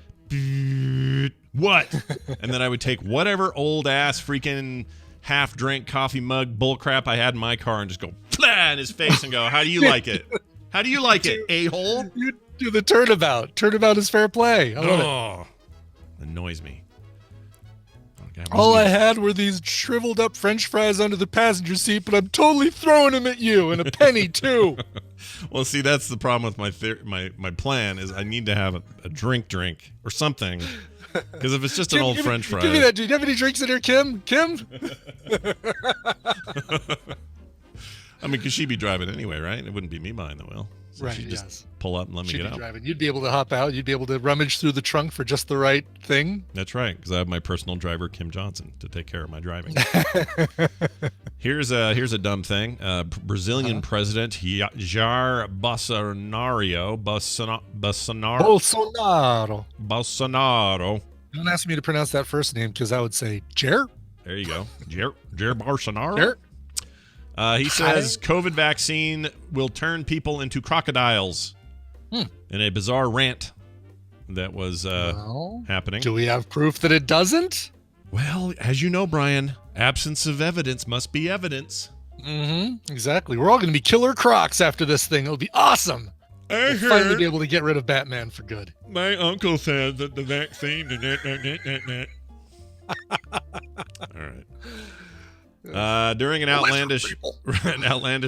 What? And then I would take whatever old ass freaking half drink coffee mug bullcrap I had in my car and just go flat in his face and go, "How do you like it? How do you like it, a-hole?" You do the turnabout. Turnabout is fair play. I love it. Oh, annoys me. All I had were these shriveled up French fries under the passenger seat, but I'm totally throwing them at you, and a penny too. Well, see, that's the problem with my plan is I need to have a drink or something. Because if it's just an old French fry. Give me that. Do you have any drinks in here, Kim? Kim? I mean, because she'd be driving anyway, right? It wouldn't be me behind the wheel. So Right, she'd just yes. pull up and let me She'd get be out. driving. You'd be able to hop out. You'd be able to rummage through the trunk for just the right thing. That's right, because I have my personal driver, Kim Johnson, to take care of my driving. Here's a dumb thing. Brazilian President Jair Bolsonaro. Don't ask me to pronounce that first name because I would say Jair. There you go. Jair Bolsonaro. Jair. He says COVID vaccine will turn people into crocodiles in a bizarre rant that was happening. Do we have proof that it doesn't? Well, as you know, Brian, absence of evidence must be evidence. Mm-hmm. Exactly. We're all going to be killer crocs after this thing. It'll be awesome. We'll finally be able to get rid of Batman for good. My uncle said that the vaccine... All right. During an outlandish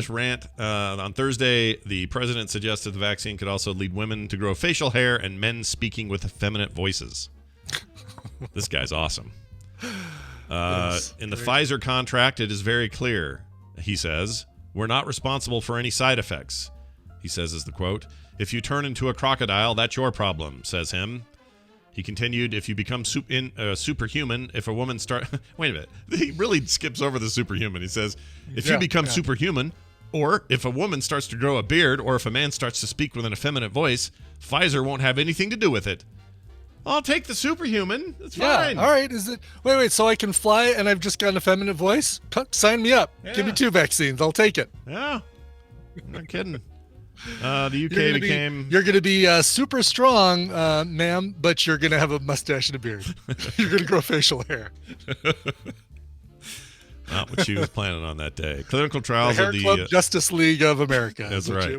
rant on Thursday, the president suggested the vaccine could also lead women to grow facial hair and men speaking with effeminate voices. This guy's awesome. In the Pfizer contract, it is very clear, he says, we're not responsible for any side effects. He says, is the quote, if you turn into a crocodile, that's your problem, says him. He continued, if you become superhuman, if a woman wait a minute. He really skips over the superhuman. He says, if you become superhuman, or if a woman starts to grow a beard, or if a man starts to speak with an effeminate voice, Pfizer won't have anything to do with it. I'll take the superhuman. It's fine. All right. Is it? Wait. So I can fly and I've just got an effeminate voice? Sign me up. Yeah. Give me 2 vaccines. I'll take it. Yeah. I'm not kidding. The UK became... You're going to be super strong, ma'am, but you're going to have a mustache and a beard. You're going to grow facial hair. Not what she was planning on that day. Clinical trials the of the... Club Justice League of America. That's right.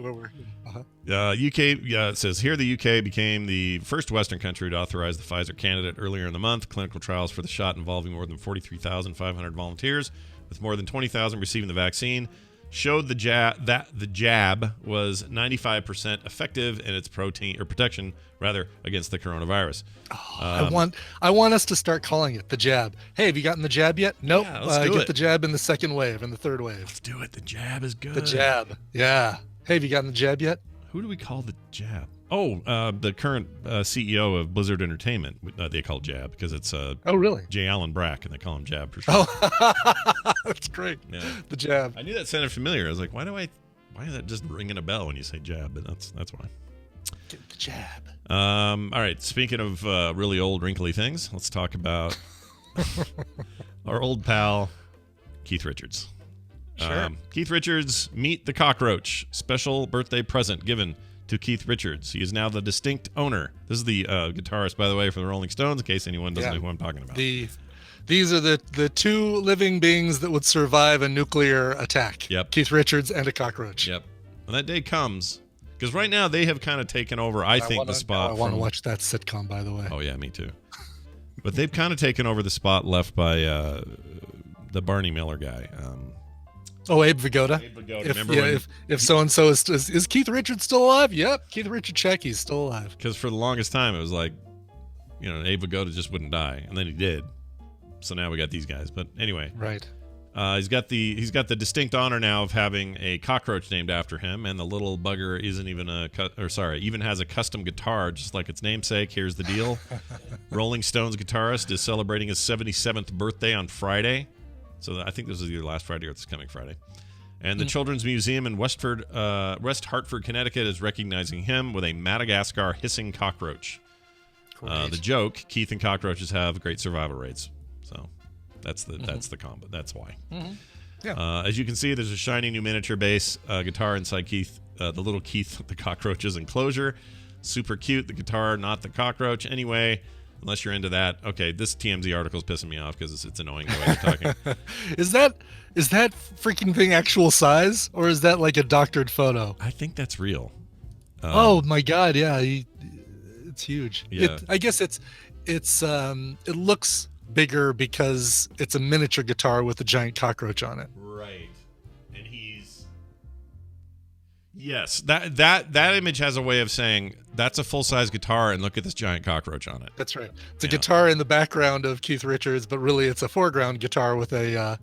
UK it says here the UK became the first Western country to authorize the Pfizer candidate earlier in the month. Clinical trials for the shot involving more than 43,500 volunteers, with more than 20,000 receiving the vaccine, showed the jab was 95% effective in its protection against the coronavirus. I want us to start calling it the jab. Hey, have you gotten the jab yet? Nope. Yeah, get the jab in the second wave and the third wave. Let's do it. The jab is good. The jab. Yeah. Hey, have you gotten the jab yet? Who do we call the jab? Oh, the current CEO of Blizzard Entertainment. They call Jab because it's oh, really? J. Allen Brack, and they call him Jab for sure. Oh, that's great. Yeah. The jab. I knew that sounded familiar. I was like, why is that just ringing a bell when you say jab? But that's why. Get the jab. All right. Speaking of really old, wrinkly things, let's talk about our old pal, Keith Richards. Sure. Keith Richards, Meet the Cockroach, special birthday present given to Keith Richards. He is now the distinct owner. This is the guitarist, by the way, for the Rolling Stones, in case anyone doesn't know who I'm talking about. These are the 2 living beings that would survive a nuclear attack. Yep. Keith Richards and a cockroach. Yep. When that day comes, because right now they have kind of taken over, I think, the spot. I want to watch that sitcom, by the way. Oh, yeah, me too. But they've kind of taken over the spot left by the Barney Miller guy. Abe Vigoda. Abe Vigoda. If so-and-so is Keith Richards still alive? Yep. Keith Richard Check, still alive. Because for the longest time, it was like, Abe Vigoda just wouldn't die. And then he did. So now we got these guys. But anyway. Right. He's got the distinct honor now of having a cockroach named after him. And the little bugger isn't even even has a custom guitar, just like its namesake. Here's the deal. Rolling Stones guitarist is celebrating his 77th birthday on Friday. So I think this is either last Friday or this coming Friday. And the Children's Museum in West Hartford, Connecticut is recognizing him with a Madagascar hissing cockroach. The joke, Keith and cockroaches have great survival rates. So that's the combo. That's why. Mm-hmm. Yeah. As you can see, there's a shiny new miniature bass guitar inside Keith, the little Keith, the cockroach's enclosure. Super cute, the guitar, not the cockroach. Anyway, unless you're into that. Okay, this TMZ article is pissing me off because it's annoying the way they're talking. Is that freaking thing actual size, or is that like a doctored photo? I think that's real. Oh my God, yeah, it's huge. Yeah. I guess it looks bigger because it's a miniature guitar with a giant cockroach on it. Right, and yes, that image has a way of saying that's a full-size guitar and look at this giant cockroach on it. That's right. It's a guitar in the background of Keith Richards, but really it's a foreground guitar with a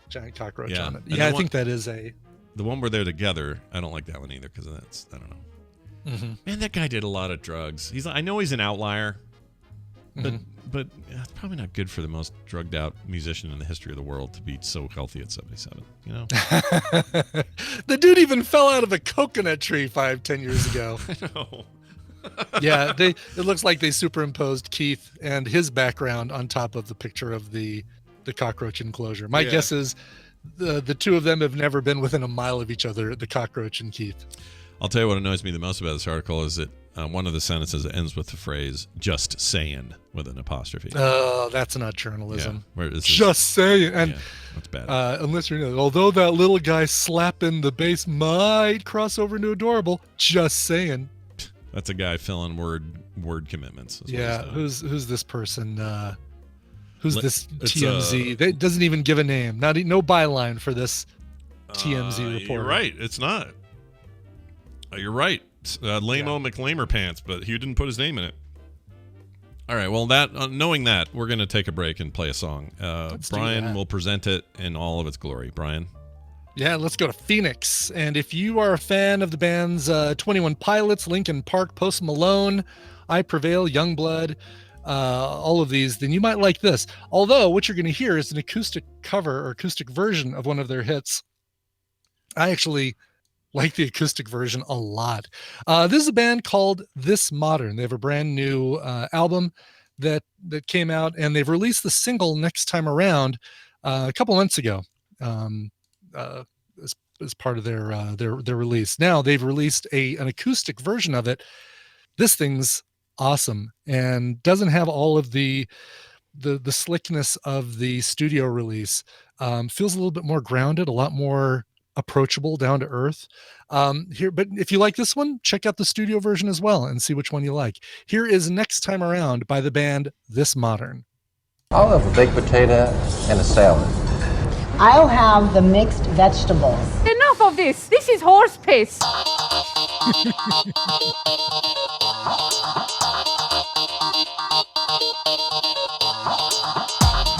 giant cockroach on it. And Yeah, I think that is the one where they're together. I don't like that one either because that's, I don't know. Mm-hmm. Man, that guy did a lot of drugs. I know he's an outlier, but it's probably not good for the most drugged out musician in the history of the world to be so healthy at 77. The dude even fell out of a coconut tree 5-10 years ago. I know. Yeah, it looks like they superimposed Keith and his background on top of the picture of the cockroach enclosure. My guess is the two of them have never been within a mile of each other, the cockroach and Keith. I'll tell you what annoys me the most about this article is that one of the sentences ends with the phrase "just saying" with an apostrophe. Oh, that's not journalism. Yeah, just saying. And that's bad. Unless although that little guy slapping the bass might cross over into adorable, just saying. That's a guy filling word commitments. Yeah, who's this person? Who's this It's, TMZ? That doesn't even give a name. No byline for this TMZ reporter. You're right. It's not. You're right. Lame-o McLamer pants, but he didn't put his name in it. All right. Well, knowing that, we're going to take a break and play a song. Brian will present it in all of its glory. Brian. Yeah, let's go to Phoenix. And if you are a fan of the bands 21 Pilots, Linkin Park, Post Malone, I Prevail, Youngblood, all of these, then you might like this. Although what you're going to hear is an acoustic cover or acoustic version of one of their hits. I actually like the acoustic version a lot. This is a band called This Modern. They have a brand new album that came out, and they've released the single Next Time Around a couple months ago. As part of their release. Now they've released an acoustic version of it. This thing's awesome and doesn't have all of the slickness of the studio release. Feels a little bit more grounded, a lot more approachable, down to earth. But if you like this one, check out the studio version as well and see which one you like. Here is Next Time Around by the band This Modern. I'll have a baked potato and a salad. I'll have the mixed vegetables. Enough of this! This is horse piss!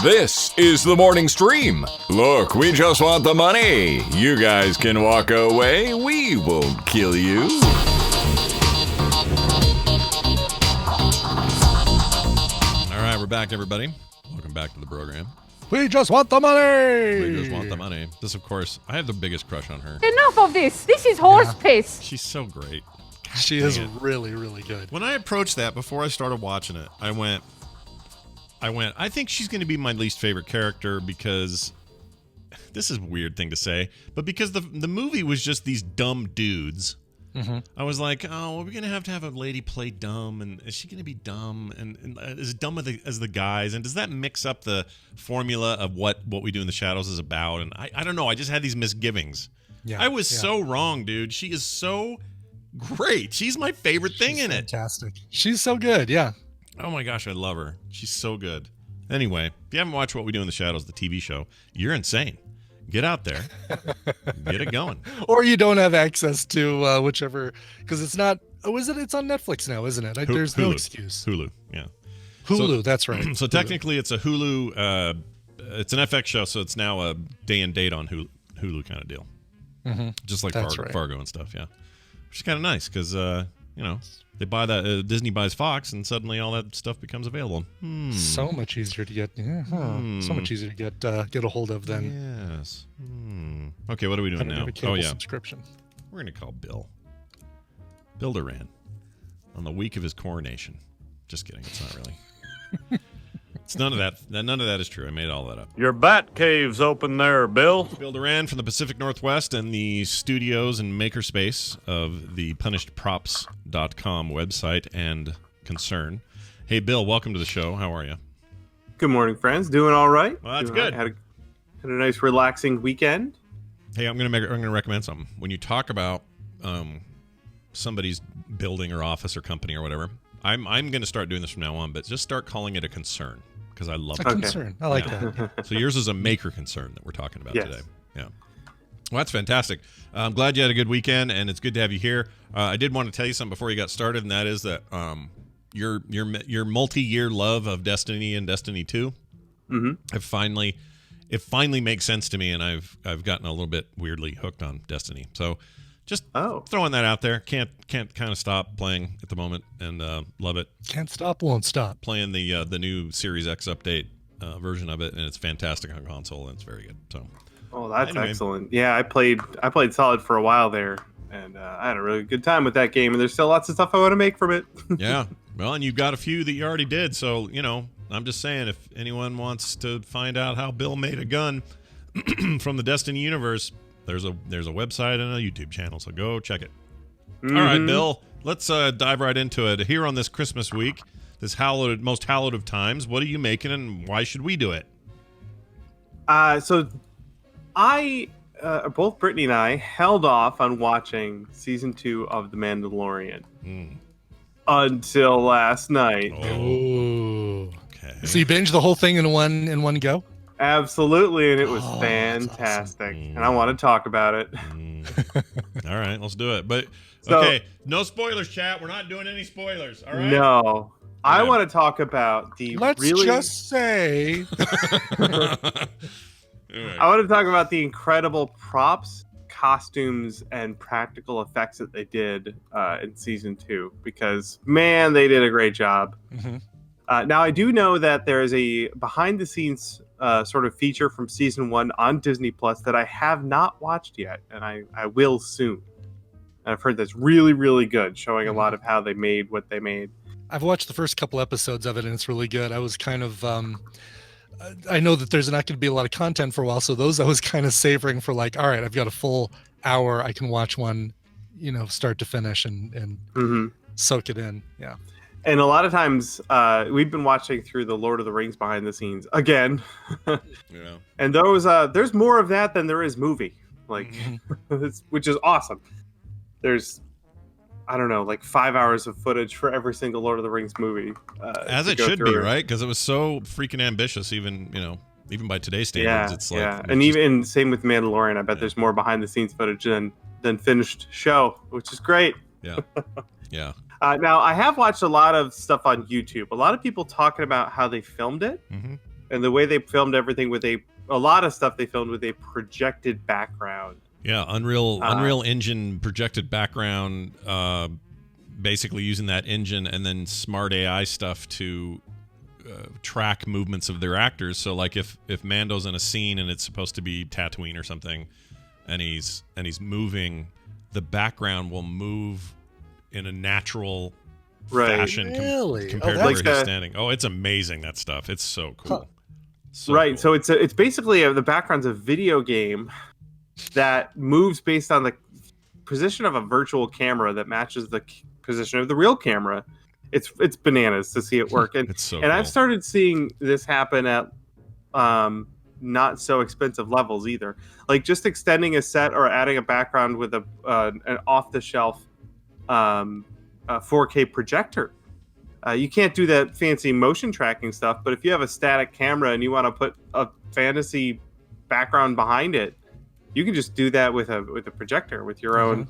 This is the morning stream. Look, we just want the money. You guys can walk away. We won't kill you. All right, we're back, everybody. Welcome back to the program. We just want the money. We just want the money. This, of course, I have the biggest crush on her. Enough of this! This is horse piss! She's so great. God, she is really, really good. When I approached that before I started watching it, I went, I think she's going to be my least favorite character because this is a weird thing to say, but because the movie was just these dumb dudes. Mm-hmm. I was like, oh, we're going to have a lady play dumb, and is she going to be dumb and as dumb as the guys? And does that mix up the formula of what we do in the shadows is about? And I don't know. I just had these misgivings. Yeah, I was so wrong, dude. She is so great. She's my favorite thing in it. Fantastic. She's so good. Yeah. Oh my gosh, I love her. She's so good. Anyway, if you haven't watched What We Do in the Shadows, the TV show, you're insane. Get out there. Get it going. Or you don't have access to whichever, because it's not, it's on Netflix now, isn't it? There's Hulu. No excuse. Hulu, yeah. Hulu, that's right. So technically it's a Hulu, it's an FX show, so it's now a day and date on Hulu kind of deal. Mm-hmm. Just like Fargo and stuff, yeah. Which is kind of nice because, they buy that, Disney buys Fox, and suddenly all that stuff becomes available. So much easier to get. Yeah, so much easier to get a hold of then. Yes. Okay, what are we doing now? Subscription. We're gonna call Bill. Bill Duran, on the week of his coronation. Just kidding. It's not really. It's none of that. None of that is true. I made all that up. Your bat cave's open there, Bill. Bill Duran from the Pacific Northwest and the studios and makerspace of the PunishedProps.com website and concern. Hey, Bill, welcome to the show. How are you? Good morning, friends. Doing all right. Well, that's good. Had a nice, relaxing weekend. Hey, I'm gonna recommend something. When you talk about somebody's building or office or company or whatever, I'm going to start doing this from now on, but just start calling it a concern. Because I love a concern. I like that. So yours is a maker concern that we're talking about today. Yeah. Well, that's fantastic. I'm glad you had a good weekend, and it's good to have you here. I did want to tell you something before you got started, and that is that your multi-year love of Destiny and Destiny 2, it finally makes sense to me, and I've gotten a little bit weirdly hooked on Destiny. So just throwing that out there. Can't kind of stop playing at the moment, and love it. Can't stop, won't stop. Playing the new Series X update version of it, and it's fantastic on console, and it's very good. So, that's excellent. Yeah, I played solid for a while there, and I had a really good time with that game. And there's still lots of stuff I want to make from it. Yeah, well, and you've got a few that you already did. So I'm just saying, if anyone wants to find out how Bill made a gun from the Destiny universe, there's a website and a YouTube channel, so go check it. Mm-hmm. All right, Bill, let's dive right into it. Here on this Christmas week, this most hallowed of times, what are you making, and why should we do it? So both Brittany and I held off on watching season 2 of The Mandalorian until last night. Oh, So you binged the whole thing in one go? Absolutely, and it was fantastic. Awesome. And I want to talk about it. All right, let's do it. But So- okay, no spoilers, chat. We're not doing any spoilers. All right. No. I want to talk about the Let's really... just say. I want to talk about the incredible props, costumes, and practical effects that they did in season 2, because man, they did a great job. Mm-hmm. Now I do know that there is a behind-the-scenes sort of feature from season 1 on Disney Plus that I have not watched yet, and I will soon. And I've heard that's really, really good, showing a lot of how they made what they made. I've watched the first couple episodes of it, and it's really good. I was kind of, I know that there's not going to be a lot of content for a while, so those I was kind of savoring for like, all right, I've got a full hour. I can watch one, start to finish and soak it in. Yeah. And a lot of times, we've been watching through the Lord of the Rings behind the scenes again. Yeah. And those, there's more of that than there is movie, like, which is awesome. There's, I don't know, like 5 hours of footage for every single Lord of the Rings movie. As it should be, right? Because it was so freaking ambitious, even by today's standards. It's like, yeah, and even same with Mandalorian. I bet there's more behind the scenes footage than finished show, which is great. Yeah, yeah. Now I have watched a lot of stuff on YouTube. A lot of people talking about how they filmed it and the way they filmed everything with a lot of stuff they filmed with a projected background. Yeah, Unreal Engine projected background, basically using that engine and then smart AI stuff to track movements of their actors. So like if Mando's in a scene and it's supposed to be Tatooine or something, and he's moving, the background will move in a natural fashion compared to where he's standing. Oh, it's amazing, that stuff. It's so cool. Cool. So it's basically the background's a video game that moves based on the position of a virtual camera that matches the position of the real camera. It's bananas to see it work. And it's so cool. I've started seeing this happen at not so expensive levels either. Like just extending a set or adding a background with an off-the-shelf 4K projector. You can't do that fancy motion tracking stuff, but if you have a static camera and you want to put a fantasy background behind it, you can just do that with a projector with your own,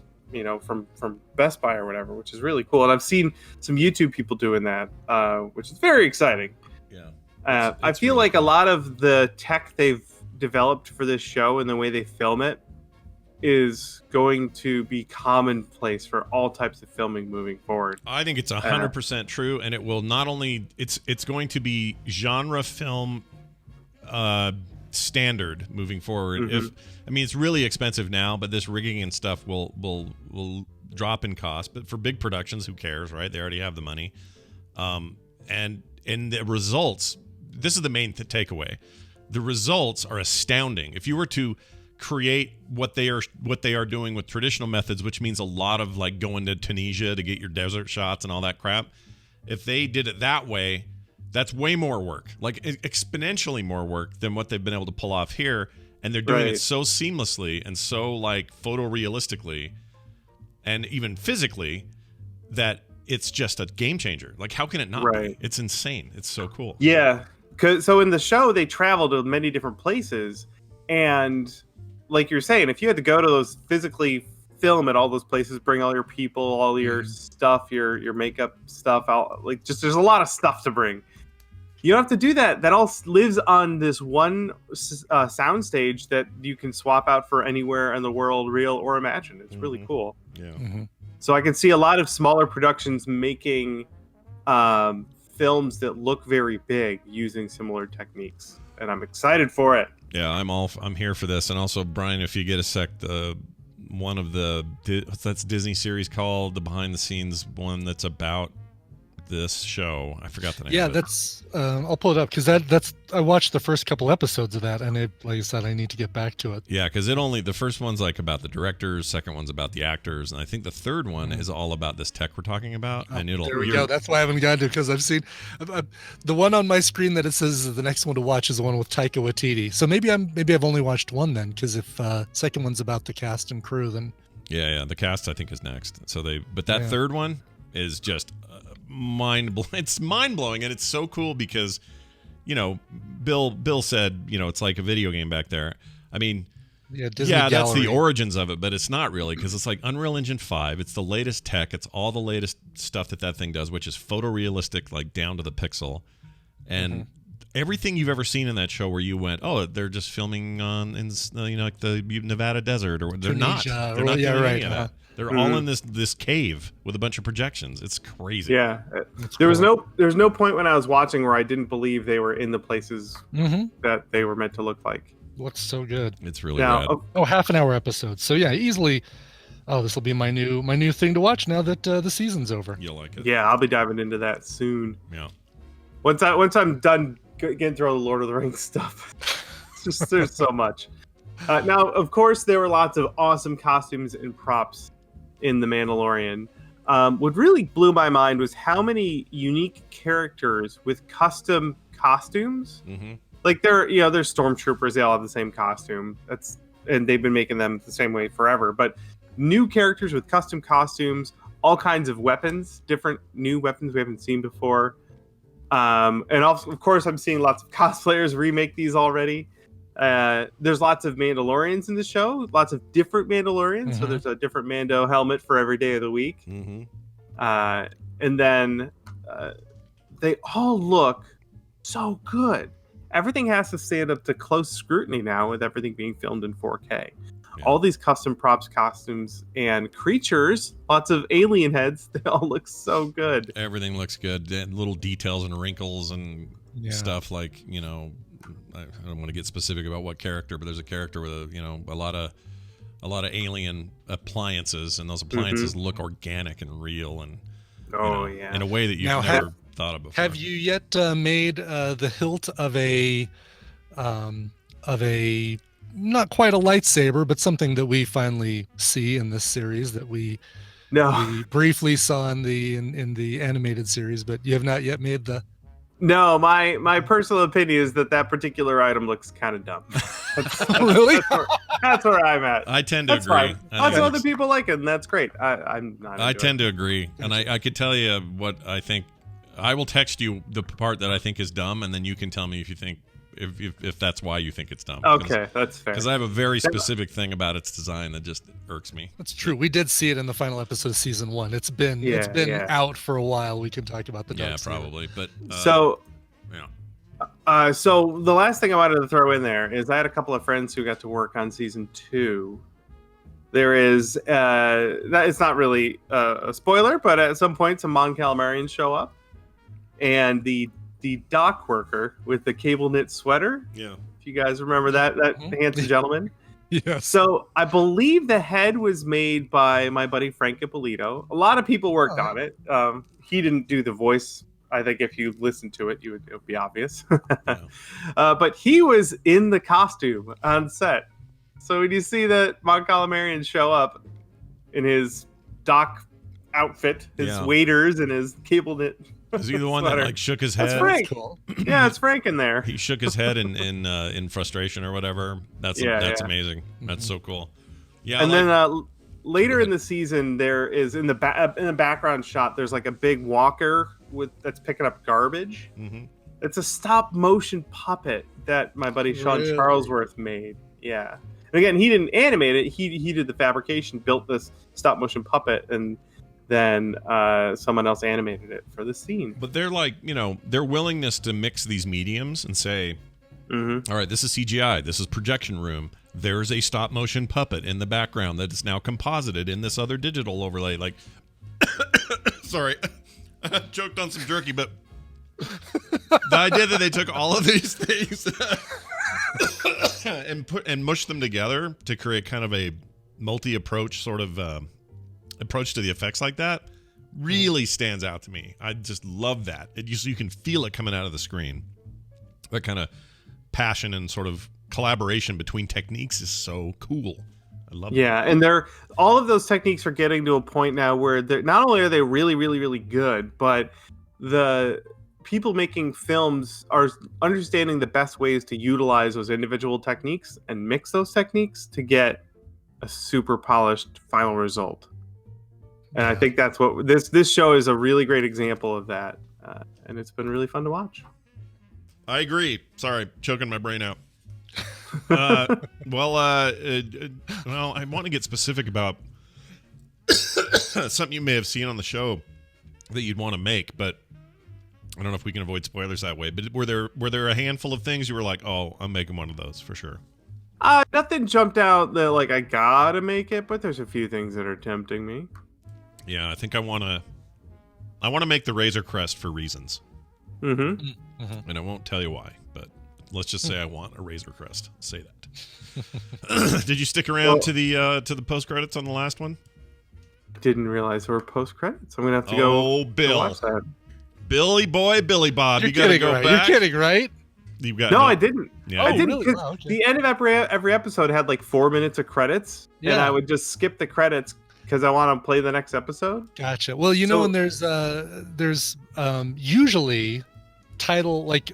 from Best Buy or whatever, which is really cool. And I've seen some YouTube people doing that, which is very exciting. Yeah. I feel like a lot of the tech they've developed for this show and the way they film it is going to be commonplace for all types of filming moving forward. I think it's 100% true, and it will not only it's going to be genre film standard moving forward. It's really expensive now, but this rigging and stuff will drop in cost. But for big productions, who cares, right? They already have the money. And the results, this is the main takeaway. The results are astounding. If you were to create what they are doing with traditional methods, which means a lot of like going to Tunisia to get your desert shots and all that crap, if they did it that way, that's way more work, like exponentially more work than what they've been able to pull off here. And they're doing it so seamlessly and so like photorealistically and even physically that it's just a game changer. Like, how can it not be? It's insane. It's so cool. Yeah. So in the show, they travel to many different places, and like you're saying, if you had to go to those, physically film at all those places, bring all your people, all your stuff, your makeup stuff out, like just there's a lot of stuff to bring. You don't have to do that. That all lives on this one sound stage that you can swap out for anywhere in the world, real or imagined. It's really cool. Yeah. So I can see a lot of smaller productions making films that look very big using similar techniques, and I'm excited for it. Yeah, I'm here for this. And also, Brian, if you get a sec, one of that's Disney series called the behind the scenes one that's about this show. I forgot the name. Yeah, of it. that's I'll pull it up because that's I watched the first couple episodes of that, and like I said, I need to get back to it. Yeah, because the first one's like about the directors, second one's about the actors, and I think the third one is all about this tech we're talking about. And There we go. That's why I haven't gotten to it, because I've seen the one on my screen that it says the next one to watch is the one with Taika Waititi. So maybe I've only watched one then, because if second one's about the cast and crew, then yeah, the cast I think is next. So but that third one is just mind blowing. It's mind blowing, and it's so cool because Bill said, it's like a video game back there. I mean, Disney that's the Gallery. origins of it, but it's not really, because it's like Unreal Engine 5. It's the latest tech. It's all the latest stuff that thing does, which is photorealistic, like down to the pixel. And everything you've ever seen in that show where you went, oh, they're just filming in like the Nevada desert, or they're not. They're not doing any of that. They're all in this cave with a bunch of projections. It's crazy. Yeah, there was no point when I was watching where I didn't believe they were in the places that they were meant to look like. Looks so good. It's really good. Half an hour episode. So yeah, easily. Oh, this will be my new thing to watch now that the season's over. You'll like it. Yeah, I'll be diving into that soon. Yeah. Once I'm done getting through all the Lord of the Rings stuff, it's just there's so much. Now, of course, there were lots of awesome costumes and props in The Mandalorian. What really blew my mind was how many unique characters with custom costumes. Mm-hmm. Like they're stormtroopers, they all have the same costume. And they've been making them the same way forever. But new characters with custom costumes, all kinds of weapons, different new weapons we haven't seen before. And also, of course, I'm seeing lots of cosplayers remake these already. There's lots of Mandalorians in the show, lots of different Mandalorians. So there's a different Mando helmet for every day of the week. And then they all look so good. Everything has to stand up to close scrutiny now with everything being filmed in 4K. Yeah. All these custom props, costumes, and creatures, lots of alien heads, they all look so good. Everything looks good. Little details and wrinkles and stuff like, I don't want to get specific about what character, but there's a character with a lot of alien appliances, and those appliances look organic and real and in a way that you've never thought of before. Have you yet made the hilt of a not quite a lightsaber, but something that we finally see in this series that we briefly saw in the animated series, but you have not yet made the... No, my personal opinion is that particular item looks kind of dumb. Really? That's where I'm at. I tend to agree. Fine. Lots of other people like it, and that's great. I'm not. I tend to agree, and I could tell you what I think. I will text you the part that I think is dumb, and then you can tell me if you think if that's why you think it's dumb. Okay, that's fair. Because I have a very specific thing about its design that just irks me. That's true. We did see it in the final episode of season 1. It's been out for a while. We can talk about the dark side. Probably. But so the last thing I wanted to throw in there is I had a couple of friends who got to work on season 2. There is it's not really a spoiler, but at some point some Mon Calamarians show up, and the dock worker with the cable knit sweater. Yeah. If you guys remember that handsome gentleman. Yeah. So I believe the head was made by my buddy Frank Ippolito. A lot of people worked on it. He didn't do the voice. I think if you listen to it, it would be obvious. But he was in the costume on set. So when you see that Mon Calamarian show up in his dock outfit, his waders and his cable knit is he the one that like shook his head? That's Frank. Cool. Yeah, it's Frank in there. He shook his head in frustration or whatever. That's amazing. That's so cool. Yeah. And then later in the season, there is in the background shot, there's like a big walker that's picking up garbage. It's a stop motion puppet that my buddy Sean Charlesworth made. Yeah. And again, he didn't animate it. He did the fabrication, built this stop motion puppet, and then someone else animated it for the scene. But they're like, their willingness to mix these mediums and say, all right, this is CGI, this is projection room, there's a stop motion puppet in the background that is now composited in this other digital overlay. Like, sorry, I choked on some jerky, but the idea that they took all of these things and mushed them together to create kind of a multi-approach sort of approach to the effects like that really stands out to me. I just love that. You can feel it coming out of the screen. That kind of passion and sort of collaboration between techniques is so cool. I love it. Yeah, and all of those techniques are getting to a point now where they're not only are they really, really, really good, but the people making films are understanding the best ways to utilize those individual techniques and mix those techniques to get a super polished final result. And I think that's what this show is a really great example of that. And it's been really fun to watch. I agree. Sorry, choking my brain out. Well, I want to get specific about something you may have seen on the show that you'd want to make, but I don't know if we can avoid spoilers that way. But were there a handful of things you were like, oh, I'm making one of those for sure? Nothing jumped out that like I gotta make it, but there's a few things that are tempting me. Yeah, I think I want to make the Razor Crest for reasons. Mm-hmm. And I won't tell you why, but let's just say I want a Razor Crest. Say that. Did you stick around to the post credits on the last one? Didn't realize there were post credits. I'm gonna have to go. Oh, Bill, watch that. Billy Boy, Billy Bob, You're you gotta go right. back. You're kidding, right? You got No, I didn't. Yeah. I didn't really? because Wow, okay. the end of every episode had like 4 minutes of credits, and Yeah. I would just skip the credits because I want to play the next episode. Gotcha. Well, you know, when there's usually title like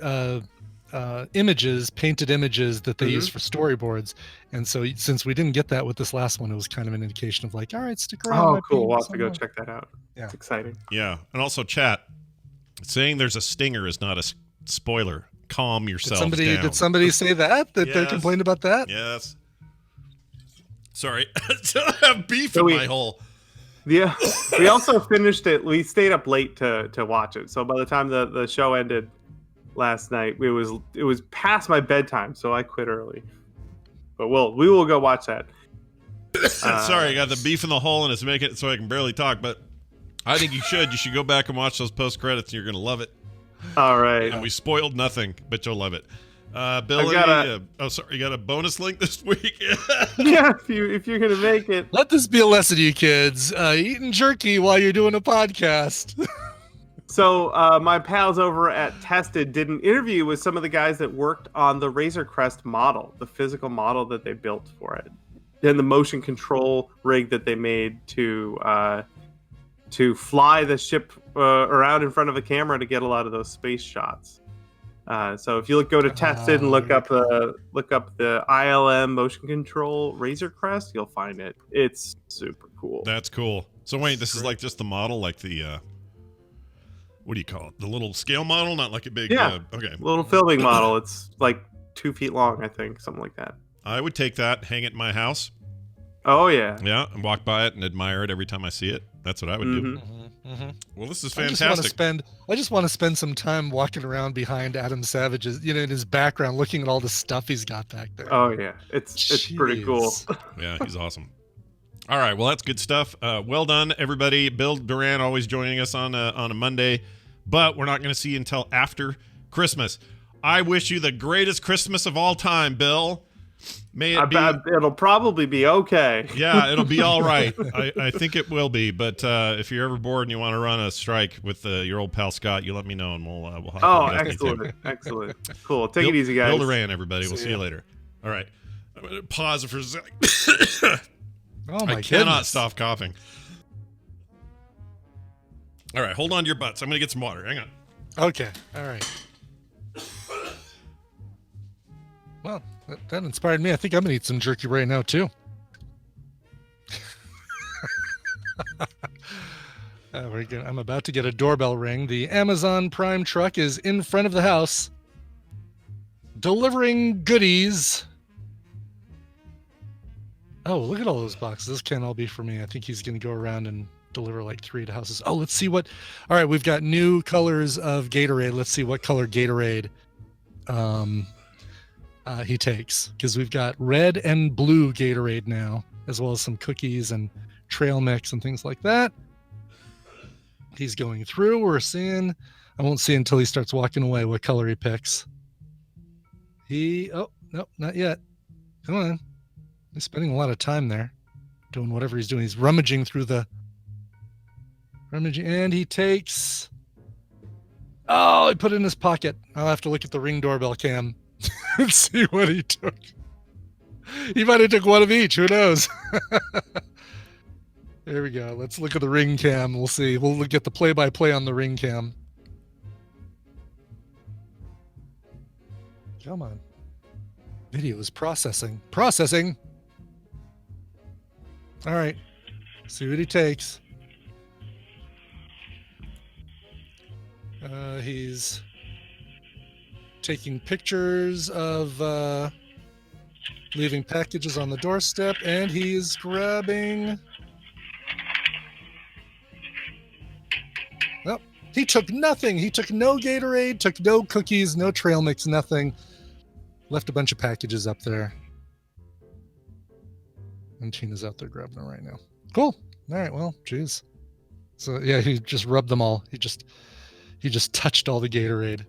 images, painted images that they use for storyboards, and so since we didn't get that with this last one, it was kind of an indication of like, all right, stick around. Oh, might cool! be We'll have to go somewhere. check that out. Yeah. It's exciting. Yeah, and also chat. Saying there's a stinger is not a spoiler. Calm yourself down. Did somebody say that they Yes. complained about that? Yes. Sorry, I have beef in my hole. Yeah, we also finished it. We stayed up late to watch it. So by the time the show ended last night, it was past my bedtime. So I quit early. But we will go watch that. Sorry, I got the beef in the hole and it's making it so I can barely talk. But I think you should. You should go back and watch those post credits, and you're gonna love it. All right. And we spoiled nothing, but you'll love it. Billy, you got a bonus link this week? Yeah, if you're gonna make it. Let this be a lesson to you kids. Eating jerky while you're doing a podcast. So my pals over at Tested did an interview with some of the guys that worked on the Razor Crest model, the physical model that they built for it, and the motion control rig that they made to fly the ship around in front of a camera to get a lot of those space shots. So if you go to Tested and look up the ILM motion control Razor Crest, you'll find it. It's super cool. That's cool. So wait, this is like just the model, like the what do you call it? The little scale model, not like a big okay. Little filming model. It's like 2 feet long, I think, something like that. I would take that, hang it in my house. Oh yeah. Yeah, and walk by it and admire it every time I see it. That's what I would do. Well, this is fantastic. I just want to spend some time walking around behind Adam Savage's, in his background, looking at all the stuff he's got back there. Oh yeah, it's pretty cool. Yeah, he's awesome. All right, well, that's good stuff. Well done, everybody. Bill Duran always joining us on a Monday, but we're not going to see you until after Christmas. I wish you the greatest Christmas of all time, Bill. May it be. It'll probably be okay. Yeah, it'll be all right. I think it will be. But if you're ever bored and you want to run a strike with your old pal Scott, you let me know and we'll hop on Disney too. Excellent. Cool. Take it easy, guys. Bill Duran, everybody. We'll see you later. All right. I'm going to pause for a second. Oh my I cannot goodness. stop coughing. All right, hold on to your butts. I'm going to get some water. Hang on. Okay. All right. Well, that inspired me. I think I'm going to eat some jerky right now, too. I'm about to get a doorbell ring. The Amazon Prime truck is in front of the house, delivering goodies. Oh, look at all those boxes. This can't all be for me. I think he's going to go around and deliver like 3 to houses. Oh, let's see what... All right, we've got new colors of Gatorade. Let's see what color Gatorade he takes. Because we've got red and blue Gatorade now, as well as some cookies and trail mix and things like that. He's going through. We're seeing... I won't see until he starts walking away what color he picks. Oh, no, not yet. Come on. He's spending a lot of time there doing whatever he's doing. He's rummaging through and he takes... Oh, he put it in his pocket. I'll have to look at the Ring doorbell cam and see what he took. He might have took one of each. Who knows? There we go. Let's look at the Ring cam. We'll see. We'll look at the play-by-play on the Ring cam. Come on. Video is processing. Processing! All right. See what he takes. taking pictures of leaving packages on the doorstep, and he's grabbing. Oh, he took nothing. He took no Gatorade, took no cookies, no trail mix, nothing. Left a bunch of packages up there. And Tina's out there grabbing them right now. Cool. All right. Well, geez. So yeah, he just rubbed them all. He just touched all the Gatorade.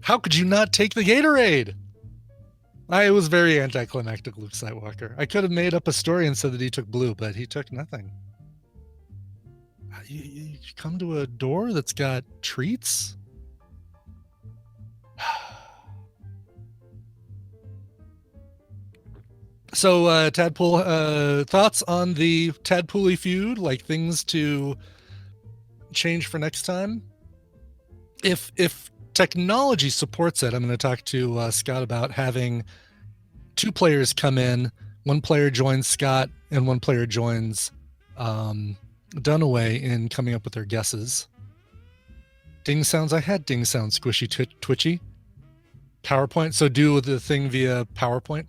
How could you not take the Gatorade? It was very anticlimactic, Luke Skywalker. I could have made up a story and said that he took blue, but he took nothing. You come to a door that's got treats? So, Tadpole, thoughts on the Tadpole feud? Like things to change for next time? If technology supports it, I'm going to talk to Scott about having two players come in. One player joins Scott, and one player joins Dunaway in coming up with their guesses. Ding sounds. I had ding sounds. Squishy, twitchy. PowerPoint. So do the thing via PowerPoint.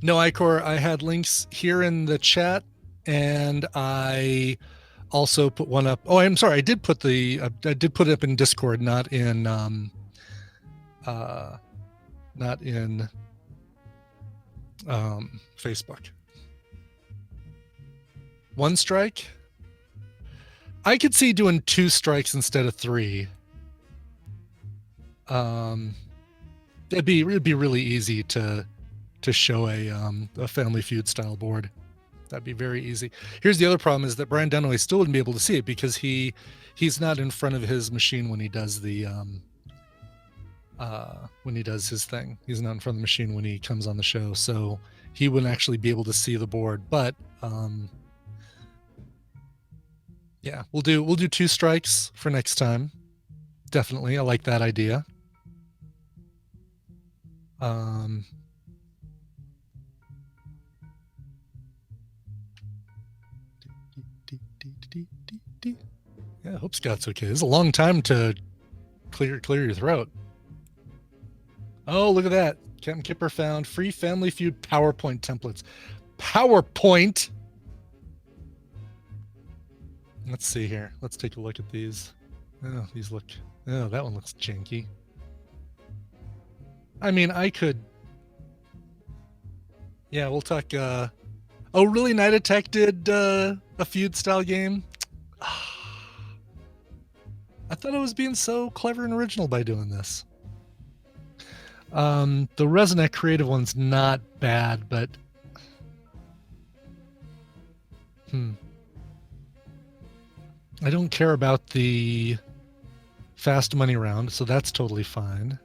No, Icor, I had links here in the chat, and I also put one up. Oh, I'm sorry. I did put it up in Discord, not in Facebook. One strike. I could see doing 2 strikes instead of 3. It'd be really easy to show a Family Feud style board. That'd be very easy. Here's the other problem is that Brian Dunaway still wouldn't be able to see it because he's not in front of his machine when he does his thing. He's not in front of the machine when he comes on the show, so he wouldn't actually be able to see the board. But yeah, we'll do 2 strikes for next time. Definitely, I like that idea. Yeah, I hope Scott's okay. This is a long time to clear your throat. Oh, look at that. Captain Kipper found free Family Feud PowerPoint templates. PowerPoint? Let's see here. Let's take a look at these. Oh, that one looks janky. I mean, I could... Yeah, we'll talk... Oh, really? Night Attack did a feud-style game? I thought I was being so clever and original by doing this. The Resonant Creative one's not bad, but... I don't care about the fast money round, so that's totally fine.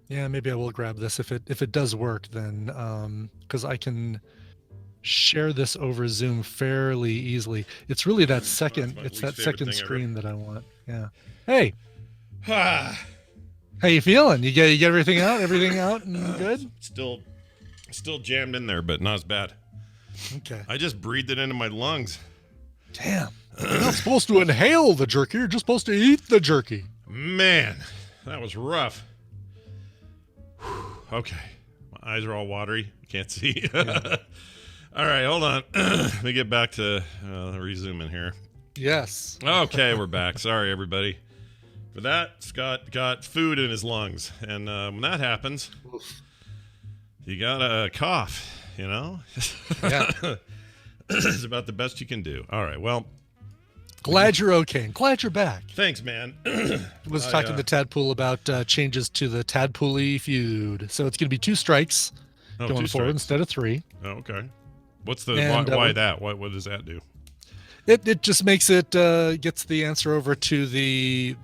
Yeah, maybe I will grab this if it does work, then because I can share this over Zoom fairly easily. It's really that second screen that I want. Yeah. Hey. How you feeling? You get everything out? Everything out and good? Still jammed in there, but not as bad. Okay. I just breathed it into my lungs. Damn. You're not supposed to inhale the jerky. You're just supposed to eat the jerky. Man, that was rough. Okay. My eyes are all watery. Can't see. Yeah. All right, hold on. Let me get back to resuming here. Yes. Okay, we're back. Sorry, everybody. For that, Scott got food in his lungs. And when that happens, you got a cough, you know? Yeah. It's about the best you can do. All right, well. Glad you're okay. And glad you're back. Thanks, man. Was talking to Tadpole about changes to the Tadpole feud. So it's going to be 2 strikes going forward instead of 3. Oh, okay. What's the why that? What does that do? It just makes it gets the answer over to the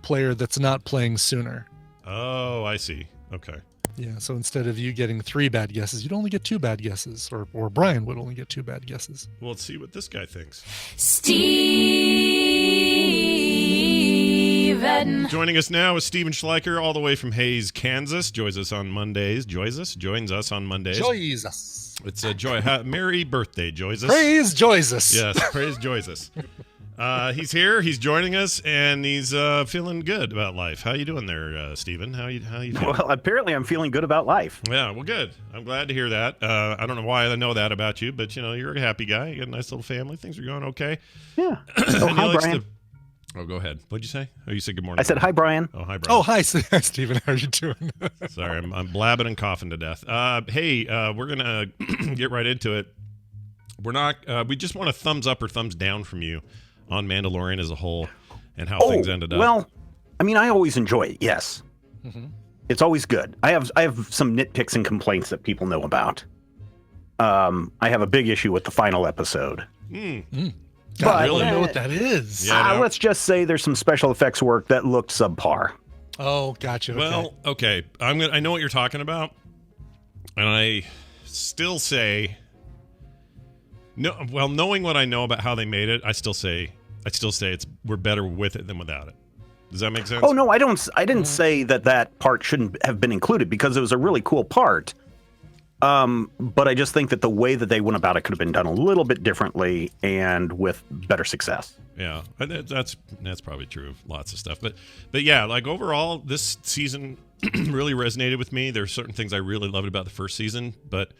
player that's not playing sooner. Oh, I see. Okay. Yeah. So instead of you getting 3 bad guesses, you'd only get 2 bad guesses, or Brian would only get 2 bad guesses. Well, let's see what this guy thinks. Steve button. Joining us now is Steven Schleicher, all the way from Hayes, Kansas. Joins us on Mondays. Joins us on Mondays. It's a joy. Merry birthday, Joyzus. Praise Joyzus. Yes, praise Joyzus. He's here. He's joining us, and he's feeling good about life. How you doing there, Steven? How you feeling? Well, apparently I'm feeling good about life. Yeah, well, good. I'm glad to hear that. I don't know why I know that about you, but you're a happy guy. You got a nice little family. Things are going okay. Yeah. Oh, hi, Brian. Oh, go ahead. What'd you say? Oh, you said good morning. I said hi, Brian. Oh, hi, Brian. Oh, hi, Steven. How are you doing? Sorry, I'm blabbing and coughing to death. Hey, we're gonna get right into it. We're not. We just want a thumbs up or thumbs down from you on Mandalorian as a whole and how things ended up. Well, I mean, I always enjoy it. Yes, it's always good. I have some nitpicks and complaints that people know about. I have a big issue with the final episode. God, I don't know what that is. Yeah, let's just say there's some special effects work that looked subpar. Oh, gotcha. Okay. Well, okay. I know what you're talking about, and I still say no. Well, knowing what I know about how they made it, I still say we're better with it than without it. Does that make sense? Oh no, I didn't say that part shouldn't have been included because it was a really cool part. But I just think that the way that they went about it could have been done a little bit differently and with better success. Yeah, that's probably true of lots of stuff. But yeah, like overall, this season really resonated with me. There's certain things I really loved about the first season, but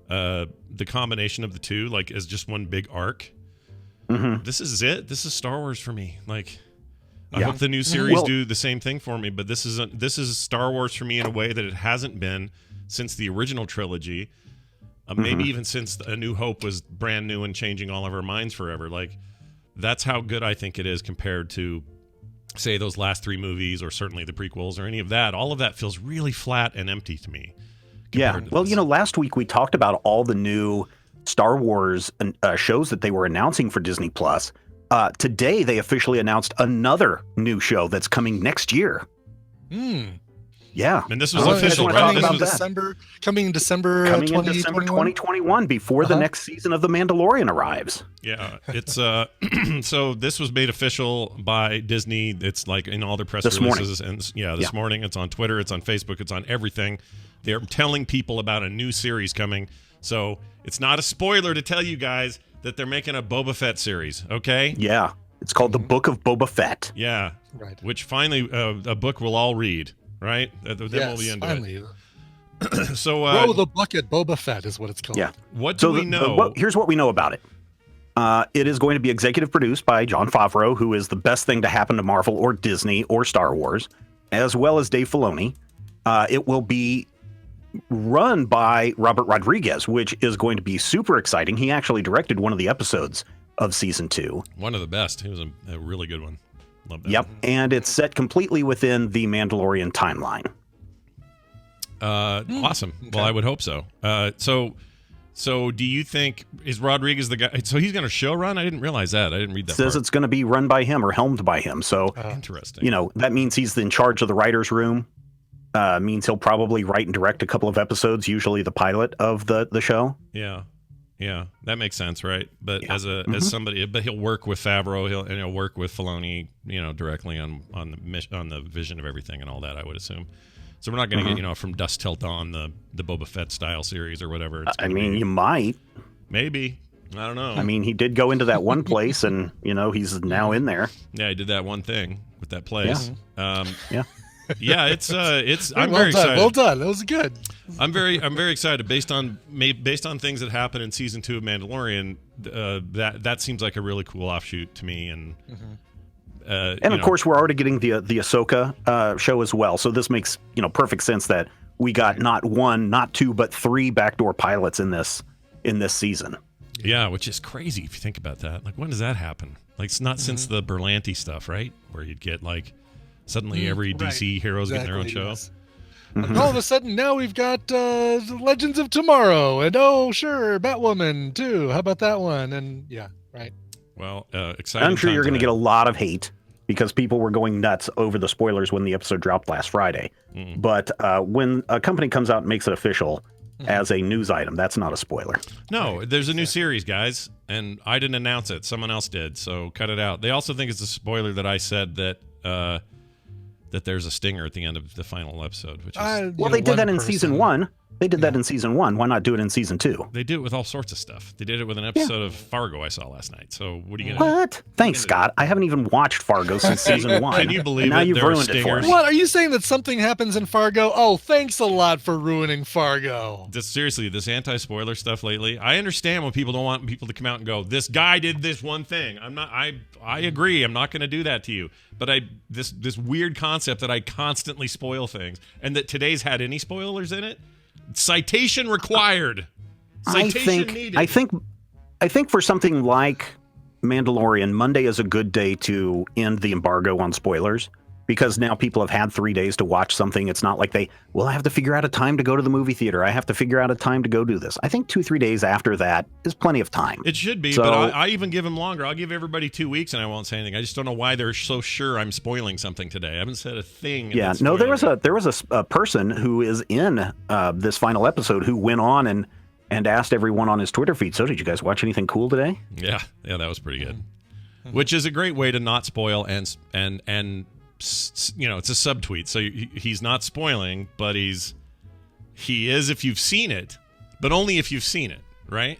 the combination of the two, like, as just one big arc. This is it. This is Star Wars for me. Like, I hope the new series do the same thing for me. But this is Star Wars for me in a way that it hasn't been since the original trilogy, maybe even since A New Hope was brand new and changing all of our minds forever. Like, that's how good I think it is compared to, say, those last three movies or certainly the prequels or any of that. All of that feels really flat and empty to me. Yeah. Well, last week we talked about all the new Star Wars shows that they were announcing for Disney Plus. Today they officially announced another new show that's coming next year. Yeah, and this was official, right? Coming in December 2021, before the next season of The Mandalorian arrives. Yeah, it's so this was made official by Disney. It's like in all their press releases, and this morning it's on Twitter, it's on Facebook, it's on everything. They're telling people about a new series coming. So it's not a spoiler to tell you guys that they're making a Boba Fett series. Okay? Yeah, it's called The Book of Boba Fett. Yeah, right. Which finally a book we'll all read. Right? Then we'll be into finally. It. So, Row the bucket Boba Fett is what it's called. Yeah. What do we know? Here's what we know about it. It is going to be executive produced by Jon Favreau, who is the best thing to happen to Marvel or Disney or Star Wars, as well as Dave Filoni. It will be run by Robert Rodriguez, which is going to be super exciting. He actually directed one of the episodes of season 2. One of the best. He was a really good one. Love that. Yep, and it's set completely within the Mandalorian timeline. Awesome. Okay. Well, I would hope so. So do you think, is Rodriguez the guy? So he's going to show run? I didn't realize that. I didn't read that. Says it's going to be run by him or helmed by him. So interesting. That means he's in charge of the writer's room. Means he'll probably write and direct a couple of episodes, usually the pilot of the show. Yeah, that makes sense, right? But as somebody, but he'll work with Favreau, he'll work with Filoni, directly on the vision of everything and all that. I would assume. So we're not going to get from Dusk Till Dawn the Boba Fett style series or whatever. You might, maybe. I don't know. I mean, he did go into that one place, and he's now in there. Yeah, he did that one thing with that place. Yeah. Yeah, it's I'm very excited. Well done. That was good. I'm very excited based on things that happen in season 2 of Mandalorian. That seems like a really cool offshoot to me, and of course we're already getting the Ahsoka show as well. So this makes perfect sense that we got not one, not two, but 3 backdoor pilots in this season. Yeah, which is crazy if you think about that. Like, when does that happen? Like, it's not since the Berlanti stuff, right? Where you'd get like. Suddenly every DC hero's getting their own show. Yes. And all of a sudden now we've got Legends of Tomorrow, and sure, Batwoman too. How about that one? And yeah, right. Well, exciting. I'm sure you're going to get a lot of hate because people were going nuts over the spoilers when the episode dropped last Friday. But when a company comes out and makes it official as a news item, that's not a spoiler. No, there's a new series, guys, and I didn't announce it. Someone else did, so cut it out. They also think it's a spoiler that I said that that there's a stinger at the end of the final episode. Which is, well, they did that in season 1. They did that in season 1. Why not do it in season 2? They do it with all sorts of stuff. They did it with an episode of Fargo I saw last night. So what are you going to do? What? Thanks, Scott. I haven't even watched Fargo since season 1. Can you believe and now it? you've There are ruined it for stingers. me. What? Are you saying that something happens in Fargo? Oh, thanks a lot for ruining Fargo. Seriously, this anti-spoiler stuff lately. I understand when people don't want people to come out and go, "This guy did this one thing." I agree. I'm not going to do that to you. But this weird concept that I constantly spoil things, and that today's had any spoilers in it. Citation required. Citation needed. I think for something like Mandalorian, Monday is a good day to end the embargo on spoilers, because now people have had 3 days to watch something. It's not like I have to figure out a time to go to the movie theater. I have to figure out a time to go do this. I think 2-3 days after that is plenty of time. It should be, So- but I even give them longer. I'll give everybody 2 weeks and I won't say anything. I just don't know why they're so sure I'm spoiling something today. I haven't said a thing. Yeah, no, there was a person who is in this final episode who went on and asked everyone on his Twitter feed, so did you guys watch anything cool today? Yeah, that was pretty good. Which is a great way to not spoil and you know, it's a subtweet, so he's not spoiling, but he is if you've seen it, but only if you've seen it, right?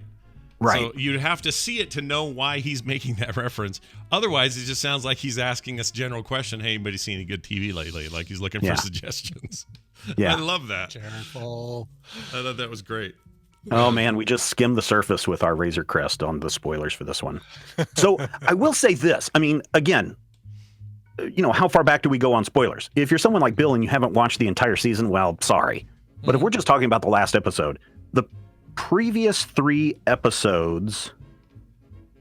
Right. So you'd have to see it to know why he's making that reference. Otherwise, it just sounds like he's asking us a general question. Hey, anybody seen any good TV lately? Like he's looking for suggestions. Yeah. I love that. Careful. I thought that was great. Oh man, we just skimmed the surface with our Razor Crest on the spoilers for this one. So I will say this. I mean, again, you know, how far back do we go on spoilers? If you're someone like Bill and you haven't watched the entire season, well, sorry. But if we're just talking about the last episode, the previous 3 episodes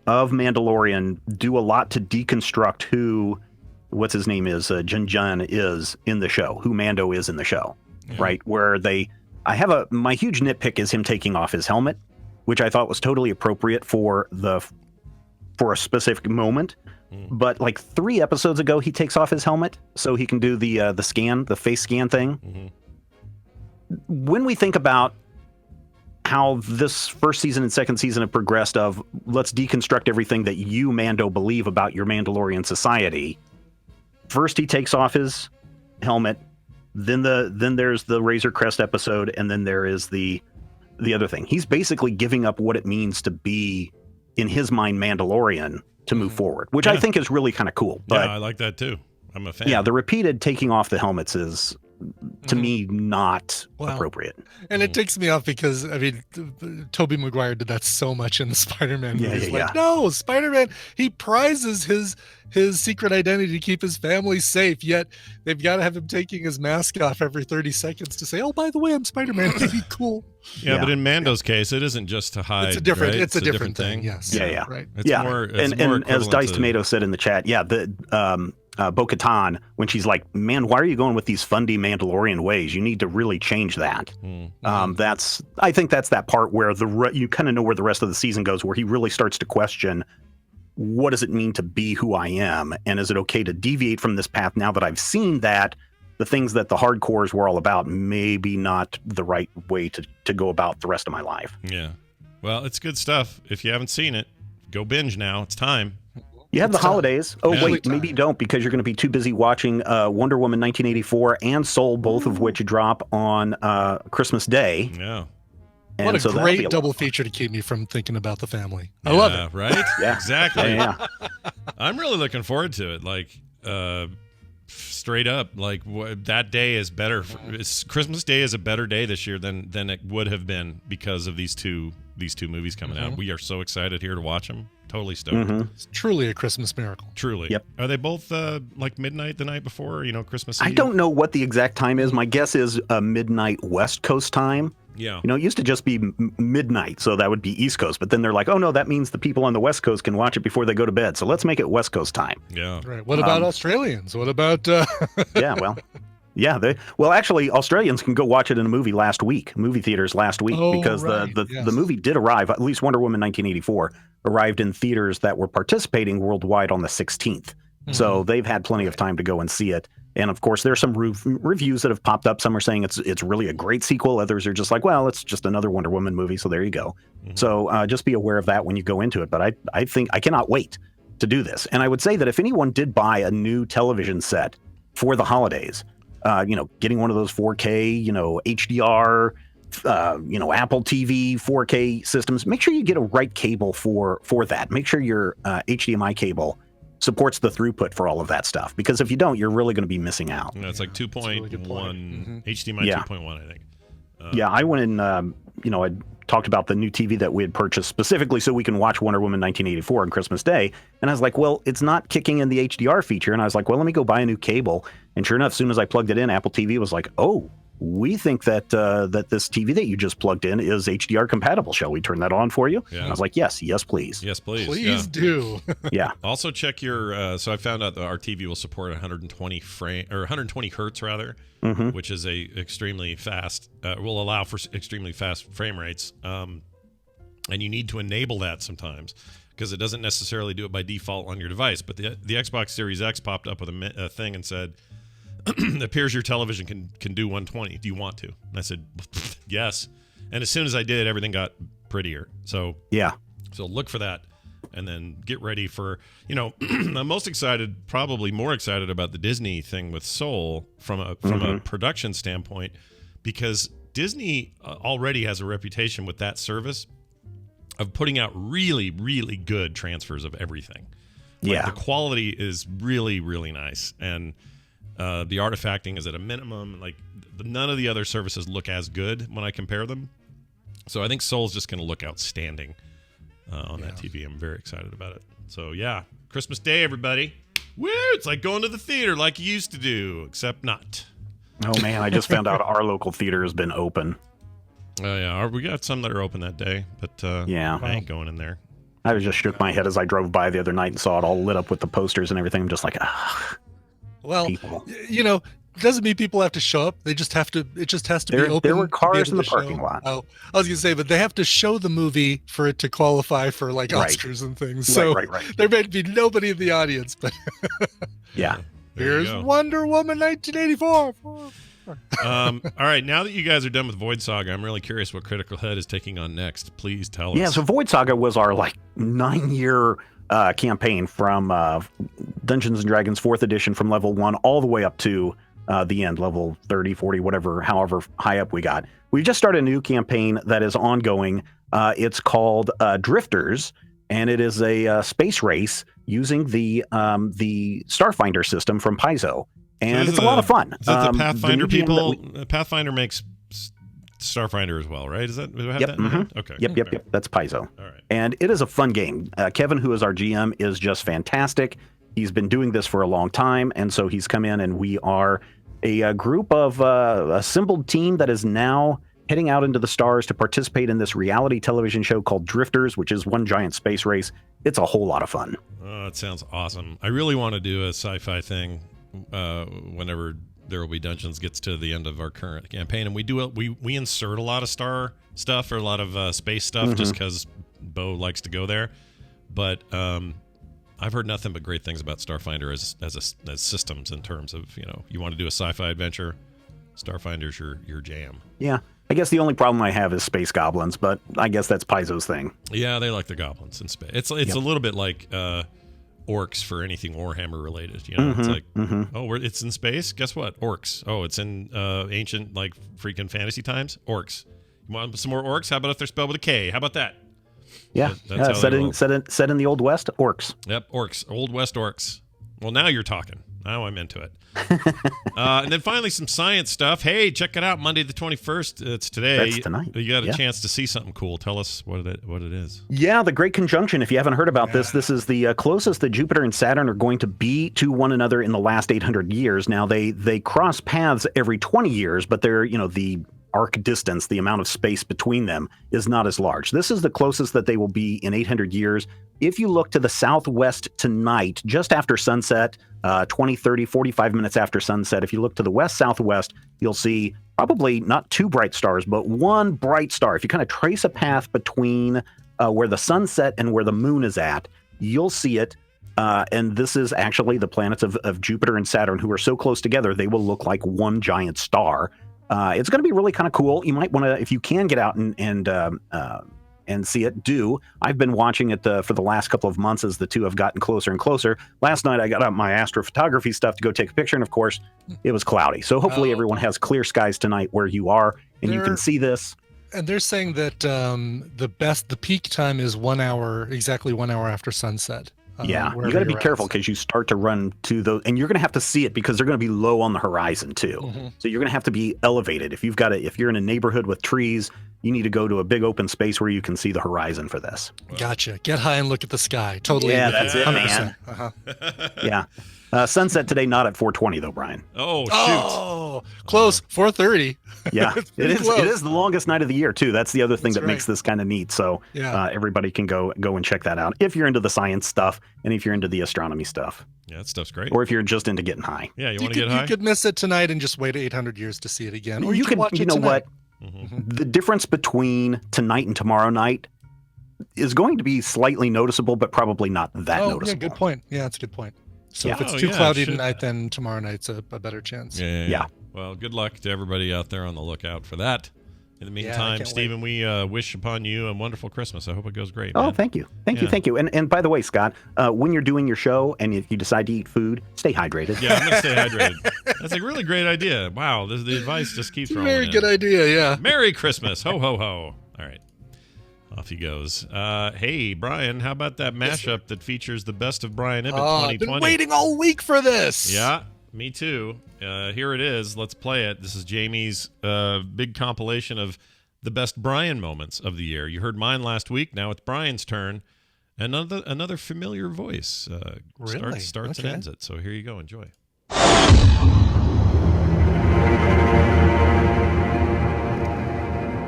of Mandalorian do a lot to deconstruct what's his name is, Jin Jun is in the show, who Mando is in the show, right? Where my huge nitpick is him taking off his helmet, which I thought was totally appropriate for a specific moment. But like 3 episodes ago, he takes off his helmet so he can do the face scan thing. When we think about how this first season and second season have progressed of let's deconstruct everything that you, Mando, believe about your Mandalorian society. First, he takes off his helmet. Then there's the Razor Crest episode, and then there is the other thing. He's basically giving up what it means to be, in his mind, Mandalorian to move forward, which I think is really kind of cool. But I like that too. I'm a fan. yeah, the repeated taking off the helmets is, to me, not appropriate. And it takes me off because, I mean, Tobey Maguire did that so much in the Spider-Man movies. No, Spider-Man, he prizes his secret identity to keep his family safe, yet they've got to have him taking his mask off every 30 seconds to say, oh, by the way, I'm Spider-Man. Cool. Yeah, but in Mando's case, it isn't just to hide. It's a different, right? it's a different thing. Yes. Yeah. Right. It's more, it's more and as equivalent Dice to- Tomato said in the chat, Bo-Katan, when she's like, man, why are you going with these fundy Mandalorian ways? You need to really change that. I think that's that part where you kind of know where the rest of the season goes, where he really starts to question, what does it mean to be who I am? And is it okay to deviate from this path now that I've seen that the things that the hardcores were all about, maybe not the right way to go about the rest of my life? Yeah. Well, it's good stuff. If you haven't seen it, go binge now. It's time. You have the holidays. Oh, Yeah. wait, maybe you don't, because you're going to be too busy watching Wonder Woman 1984 and Soul, both of which drop on Christmas Day. Yeah. And What a so that'll be great lot. double feature to keep me from thinking about the family. I love it. Right? Yeah. Exactly. Yeah. I'm really looking forward to it. Like, straight up, like that day is better. Christmas Day is a better day this year than it would have been because of these two movies coming out. We are so excited here to watch them. Totally stoked. It's truly a Christmas miracle. Truly. Yep. Are they both like midnight the night before? Christmas Eve? I don't know what the exact time is. My guess is midnight West Coast time. Yeah. It used to just be midnight, so that would be East Coast. But then they're like, oh, no, that means the people on the West Coast can watch it before they go to bed. So let's make it West Coast time. Yeah. Right. What about Australians? What about... Yeah, well... Yeah, actually, Australians can go watch it in movie theaters last week, because the movie did arrive, at least Wonder Woman 1984, arrived in theaters that were participating worldwide on the 16th. So they've had plenty of time to go and see it. And of course, there are some reviews that have popped up. Some are saying it's really a great sequel. Others are just like, well, it's just another Wonder Woman movie. So there you go. So just be aware of that when you go into it. But I think I cannot wait to do this. And I would say that if anyone did buy a new television set for the holidays. Getting one of those 4K, HDR, Apple TV 4K systems. Make sure you get a right cable for that. Make sure your HDMI cable supports the throughput for all of that stuff. Because if you don't, you're really going to be missing out. No, it's like 2.1 HDMI Yeah. 2.1, I think. Yeah, I went in, I talked about the new TV that we had purchased specifically so we can watch Wonder Woman 1984 on Christmas Day. And I was like, well, it's not kicking in the HDR feature. And I was like, well, let me go buy a new cable. And sure enough, as soon as I plugged it in, Apple TV was like, oh, we think that this TV that you just plugged in is HDR compatible. Shall we turn that on for you? Yeah. And I was like, yes, please. Yes, please. Please do. Yeah. Also check your. So I found out that our TV will support 120 hertz rather, which is a extremely fast. Will allow for extremely fast frame rates. And you need to enable that sometimes because it doesn't necessarily do it by default on your device. But the Xbox Series X popped up with a thing and said, it appears your television can do 120. Do you want to? And I said, yes. And as soon as I did, everything got prettier. So yeah. So look for that, and then get ready for. I'm most excited, probably more excited about the Disney thing with Soul from a production standpoint, because Disney already has a reputation with that service of putting out really, really good transfers of everything. Yeah, the quality is really, really nice, and the artifacting is at a minimum. Like none of the other services look as good when I compare them. So I think Soul's just going to look outstanding on that TV. I'm very excited about it. So yeah, Christmas Day, everybody. Woo! It's like going to the theater like you used to do, except not. Oh man, I just found out our local theater has been open. Oh yeah, we got some that are open that day, but yeah, I ain't going in there. I just shook my head as I drove by the other night and saw it all lit up with the posters and everything. I'm just like, well, people. Doesn't mean people have to show up. They just have to. It just has to be open. There were cars in the to parking show. lot. Oh, I was gonna say, but they have to show the movie for it to qualify for like Oscars and things. So right. there may be nobody in the audience, but yeah. Here's Wonder Woman 1984. All right, now that you guys are done with Void Saga, I'm really curious what Critical Head is taking on next. Please tell us. Yeah, so Void Saga was our 9-year campaign from Dungeons & Dragons 4th edition from level 1 all the way up to the end, level 30, 40, whatever, however high up we got. We just started a new campaign that is ongoing. It's called Drifters, and it is a space race using the Starfinder system from Paizo. And so it's a lot of fun. Is that the Pathfinder people? Pathfinder makes Starfinder as well, right? Is that? Do I have that? Okay. Yep. That's Paizo. All right. And it is a fun game. Kevin, who is our GM, is just fantastic. He's been doing this for a long time, and so he's come in, and we are a group of assembled team that is now heading out into the stars to participate in this reality television show called Drifters, which is one giant space race. It's a whole lot of fun. Oh, it sounds awesome. I really want to do a sci-fi thing whenever There Will Be Dungeons gets to the end of our current campaign, and we insert a lot of star stuff or a lot of space stuff just because Bo likes to go there. But I've heard nothing but great things about Starfinder as systems in terms of you want to do a sci-fi adventure, Starfinder's your jam. Yeah, I guess the only problem I have is space goblins, but I guess that's Paizo's thing. Yeah, they like the goblins in space. It's a little bit like orcs for anything Warhammer related. It's like, it's in space. Guess what? Orcs. Oh, it's in ancient freaking fantasy times. Orcs. You want some more orcs? How about if they're spelled with a K? How about that? Yeah, set in the Old West, orcs. Yep, orcs. Old West orcs. Well, now you're talking. Now I'm into it. And then finally, some science stuff. Hey, check it out. Monday the 21st. It's today. That's tonight. You got a chance to see something cool. Tell us what it is. Yeah, the Great Conjunction. If you haven't heard about this is the closest that Jupiter and Saturn are going to be to one another in the last 800 years. Now, they cross paths every 20 years, but they're, the arc distance, the amount of space between them is not as large. This is the closest that they will be in 800 years. If you look to the southwest tonight, just after sunset, 20, 30, 45 minutes after sunset, if you look to the west-southwest, you'll see probably not two bright stars, but one bright star. If you kind of trace a path between where the sunset and where the moon is at, you'll see it. And this is actually the planets of Jupiter and Saturn, who are so close together, they will look like one giant star. It's going to be really kind of cool. You might want to, if you can, get out and and see it, do. I've been watching it for the last couple of months as the two have gotten closer and closer. Last night I got out my astrophotography stuff to go take a picture, and of course it was cloudy. So hopefully everyone has clear skies tonight where you are, and you can see this. And they're saying that the peak time is 1 hour, exactly 1 hour after sunset. Yeah, you got to be careful because you start to run to those, and you're going to have to see it because they're going to be low on the horizon too. Mm-hmm. So you're going to have to be elevated. If you're in a neighborhood with trees, you need to go to a big open space where you can see the horizon for this. Gotcha. Get high and look at the sky. Totally. Yeah, that's it, 100%. man. Uh-huh. Yeah. Sunset today, not at 4:20 though, Brian. Oh, shoot. Oh, close. 4:30. Yeah, it is. Close. It is the longest night of the year too. That's the other thing That's that makes this kind of neat. So everybody can go and check that out if you're into the science stuff and if you're into the astronomy stuff. Yeah, that stuff's great. Or if you're just into getting high. Yeah, you want to get high? You could miss it tonight and just wait 800 years to see it again. Or you could watch it know tonight. what? Mm-hmm. The difference between tonight and tomorrow night is going to be slightly noticeable, but probably not that noticeable. Yeah, good point. Yeah, that's a good point. So Yeah. if it's Oh, too yeah, cloudy it should- tonight, then tomorrow night's a better chance. Yeah. Well, good luck to everybody out there on the lookout for that. In the meantime, can't Stephen, we wish upon you a wonderful Christmas. I hope it goes great. Oh, man. thank you. Thank you. And by the way, Scott, when you're doing your show and if you decide to eat food, stay hydrated. Yeah, I'm going to stay hydrated. That's a really great idea. Wow, the advice just keeps rolling Very in. good idea, yeah. Merry Christmas. Ho, ho, ho. All right. Off he goes. Hey, Brian, how about that mashup that features the best of Brian Ibbett 2020? I've been waiting all week for this. Yeah, me too. Here it is. Let's play it. This is Jamie's big compilation of the best Brian moments of the year. You heard mine last week. Now it's Brian's turn. Another familiar voice Really? starts and Okay. ends it. So here you go. Enjoy.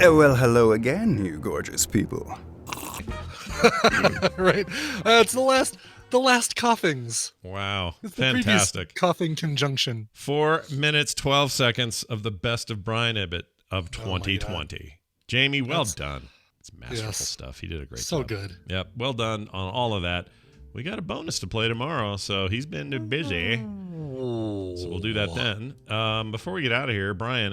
Well, hello again, you gorgeous people. Right. It's the last coughings. Wow. It's the previous Fantastic. coughing conjunction. 4 minutes, 12 seconds of the best of Brian Ibbett of 2020. Jamie, well done. It's masterful stuff. He did a great job. So good. Yep. Well done on all of that. We got a bonus to play tomorrow, so he's been too busy. So we'll do that then. Before we get out of here, Brian,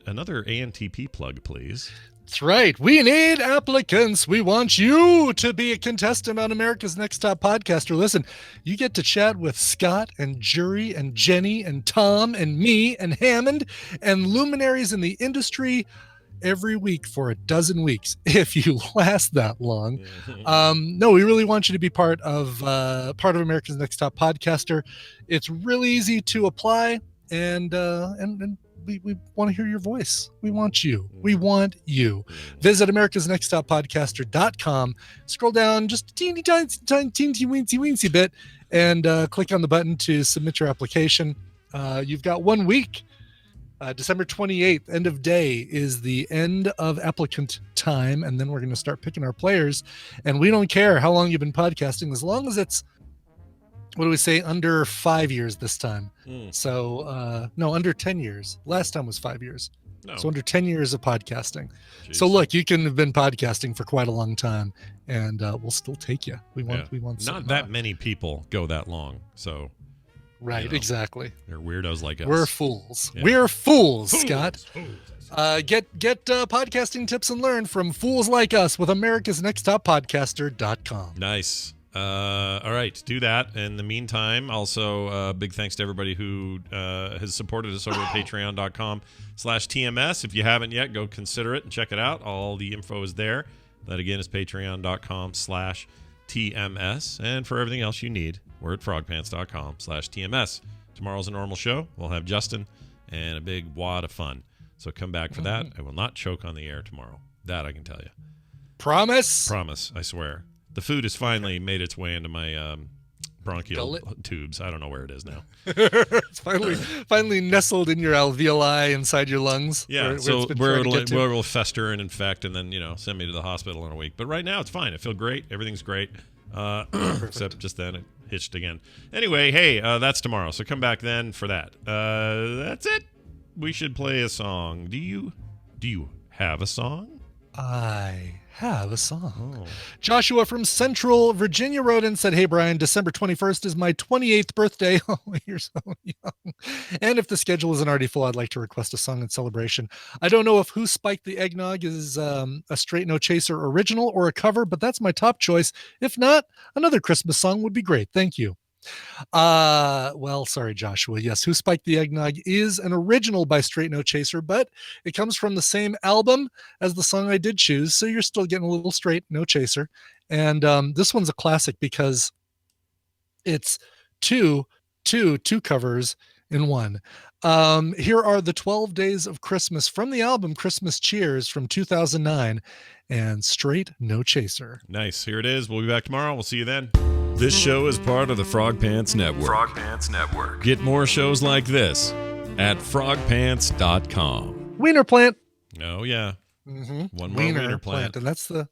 another ANTP plug, please. That's right. We need applicants. We want you to be a contestant on America's Next Top Podcaster. Listen, you get to chat with Scott and Jury and Jenny and Tom and me and Hammond and luminaries in the industry every week for a dozen weeks, if you last that long. No, we really want you to be part of America's Next Top Podcaster. It's really easy to apply, and we want to hear your voice. We want you. We want you. Visit americasnexttop.podcaster.com. Scroll down just a teeny weensy bit and click on the button to submit your application. You've got 1 week. December 28th, end of day, is the end of applicant time, and then we're going to start picking our players. And we don't care how long you've been podcasting, as long as it's, what do we say, under 5 years this time. So, no, under 10 years. Last time was 5 years. No. So under 10 years of podcasting. So look, you can have been podcasting for quite a long time, and we'll still take you. We want Not some, that many people go that long, so... Right, exactly. They're weirdos like us. We're fools. Yeah. We're fools, Scott. Get podcasting tips and learn from fools like us with americasnexttop.podcaster.com. Nice. All right, do that. In the meantime, also big thanks to everybody who has supported us over at patreon.com/TMS. If you haven't yet, go consider it and check it out. All the info is there. That again is patreon.com/TMS. And for everything else you need, we're at frogpants.com/TMS. Tomorrow's a normal show. We'll have Justin and a big wad of fun. So come back for that. I will not choke on the air tomorrow. That I can tell you. Promise? Promise, I swear. The food has finally made its way into my bronchial tubes. I don't know where it is now. It's finally nestled in your alveoli inside your lungs. Yeah, where it'll fester and infect and then, send me to the hospital in a week. But right now it's fine. I feel great. Everything's great. Except just then it hitched again. Anyway, hey, that's tomorrow. So come back then for that. That's it. We should play a song. Do you have a song? I have a song. Joshua from Central Virginia wrote in and said, "Hey, Brian, December 21st is my 28th birthday." Oh, you're so young. And if the schedule isn't already full, I'd like to request a song in celebration. I don't know if Who Spiked the Eggnog is a Straight No Chaser original or a cover, but that's my top choice. If not, another Christmas song would be great. Thank you. Well, sorry, Joshua. Yes, Who Spiked the Eggnog is an original by Straight No Chaser, but it comes from the same album as the song I did choose, so you're still getting a little Straight No Chaser. And this one's a classic because it's two covers in one. Here are the 12 Days of Christmas from the album Christmas Cheers from 2009 and Straight No Chaser. Nice. Here it is. We'll be back tomorrow. We'll see you then. This show is part of the Frog Pants Network. Frog Pants Network. Get more shows like this at frogpants.com. Wiener Plant. Oh, yeah. Mm-hmm. One more Wiener Plant. And that's the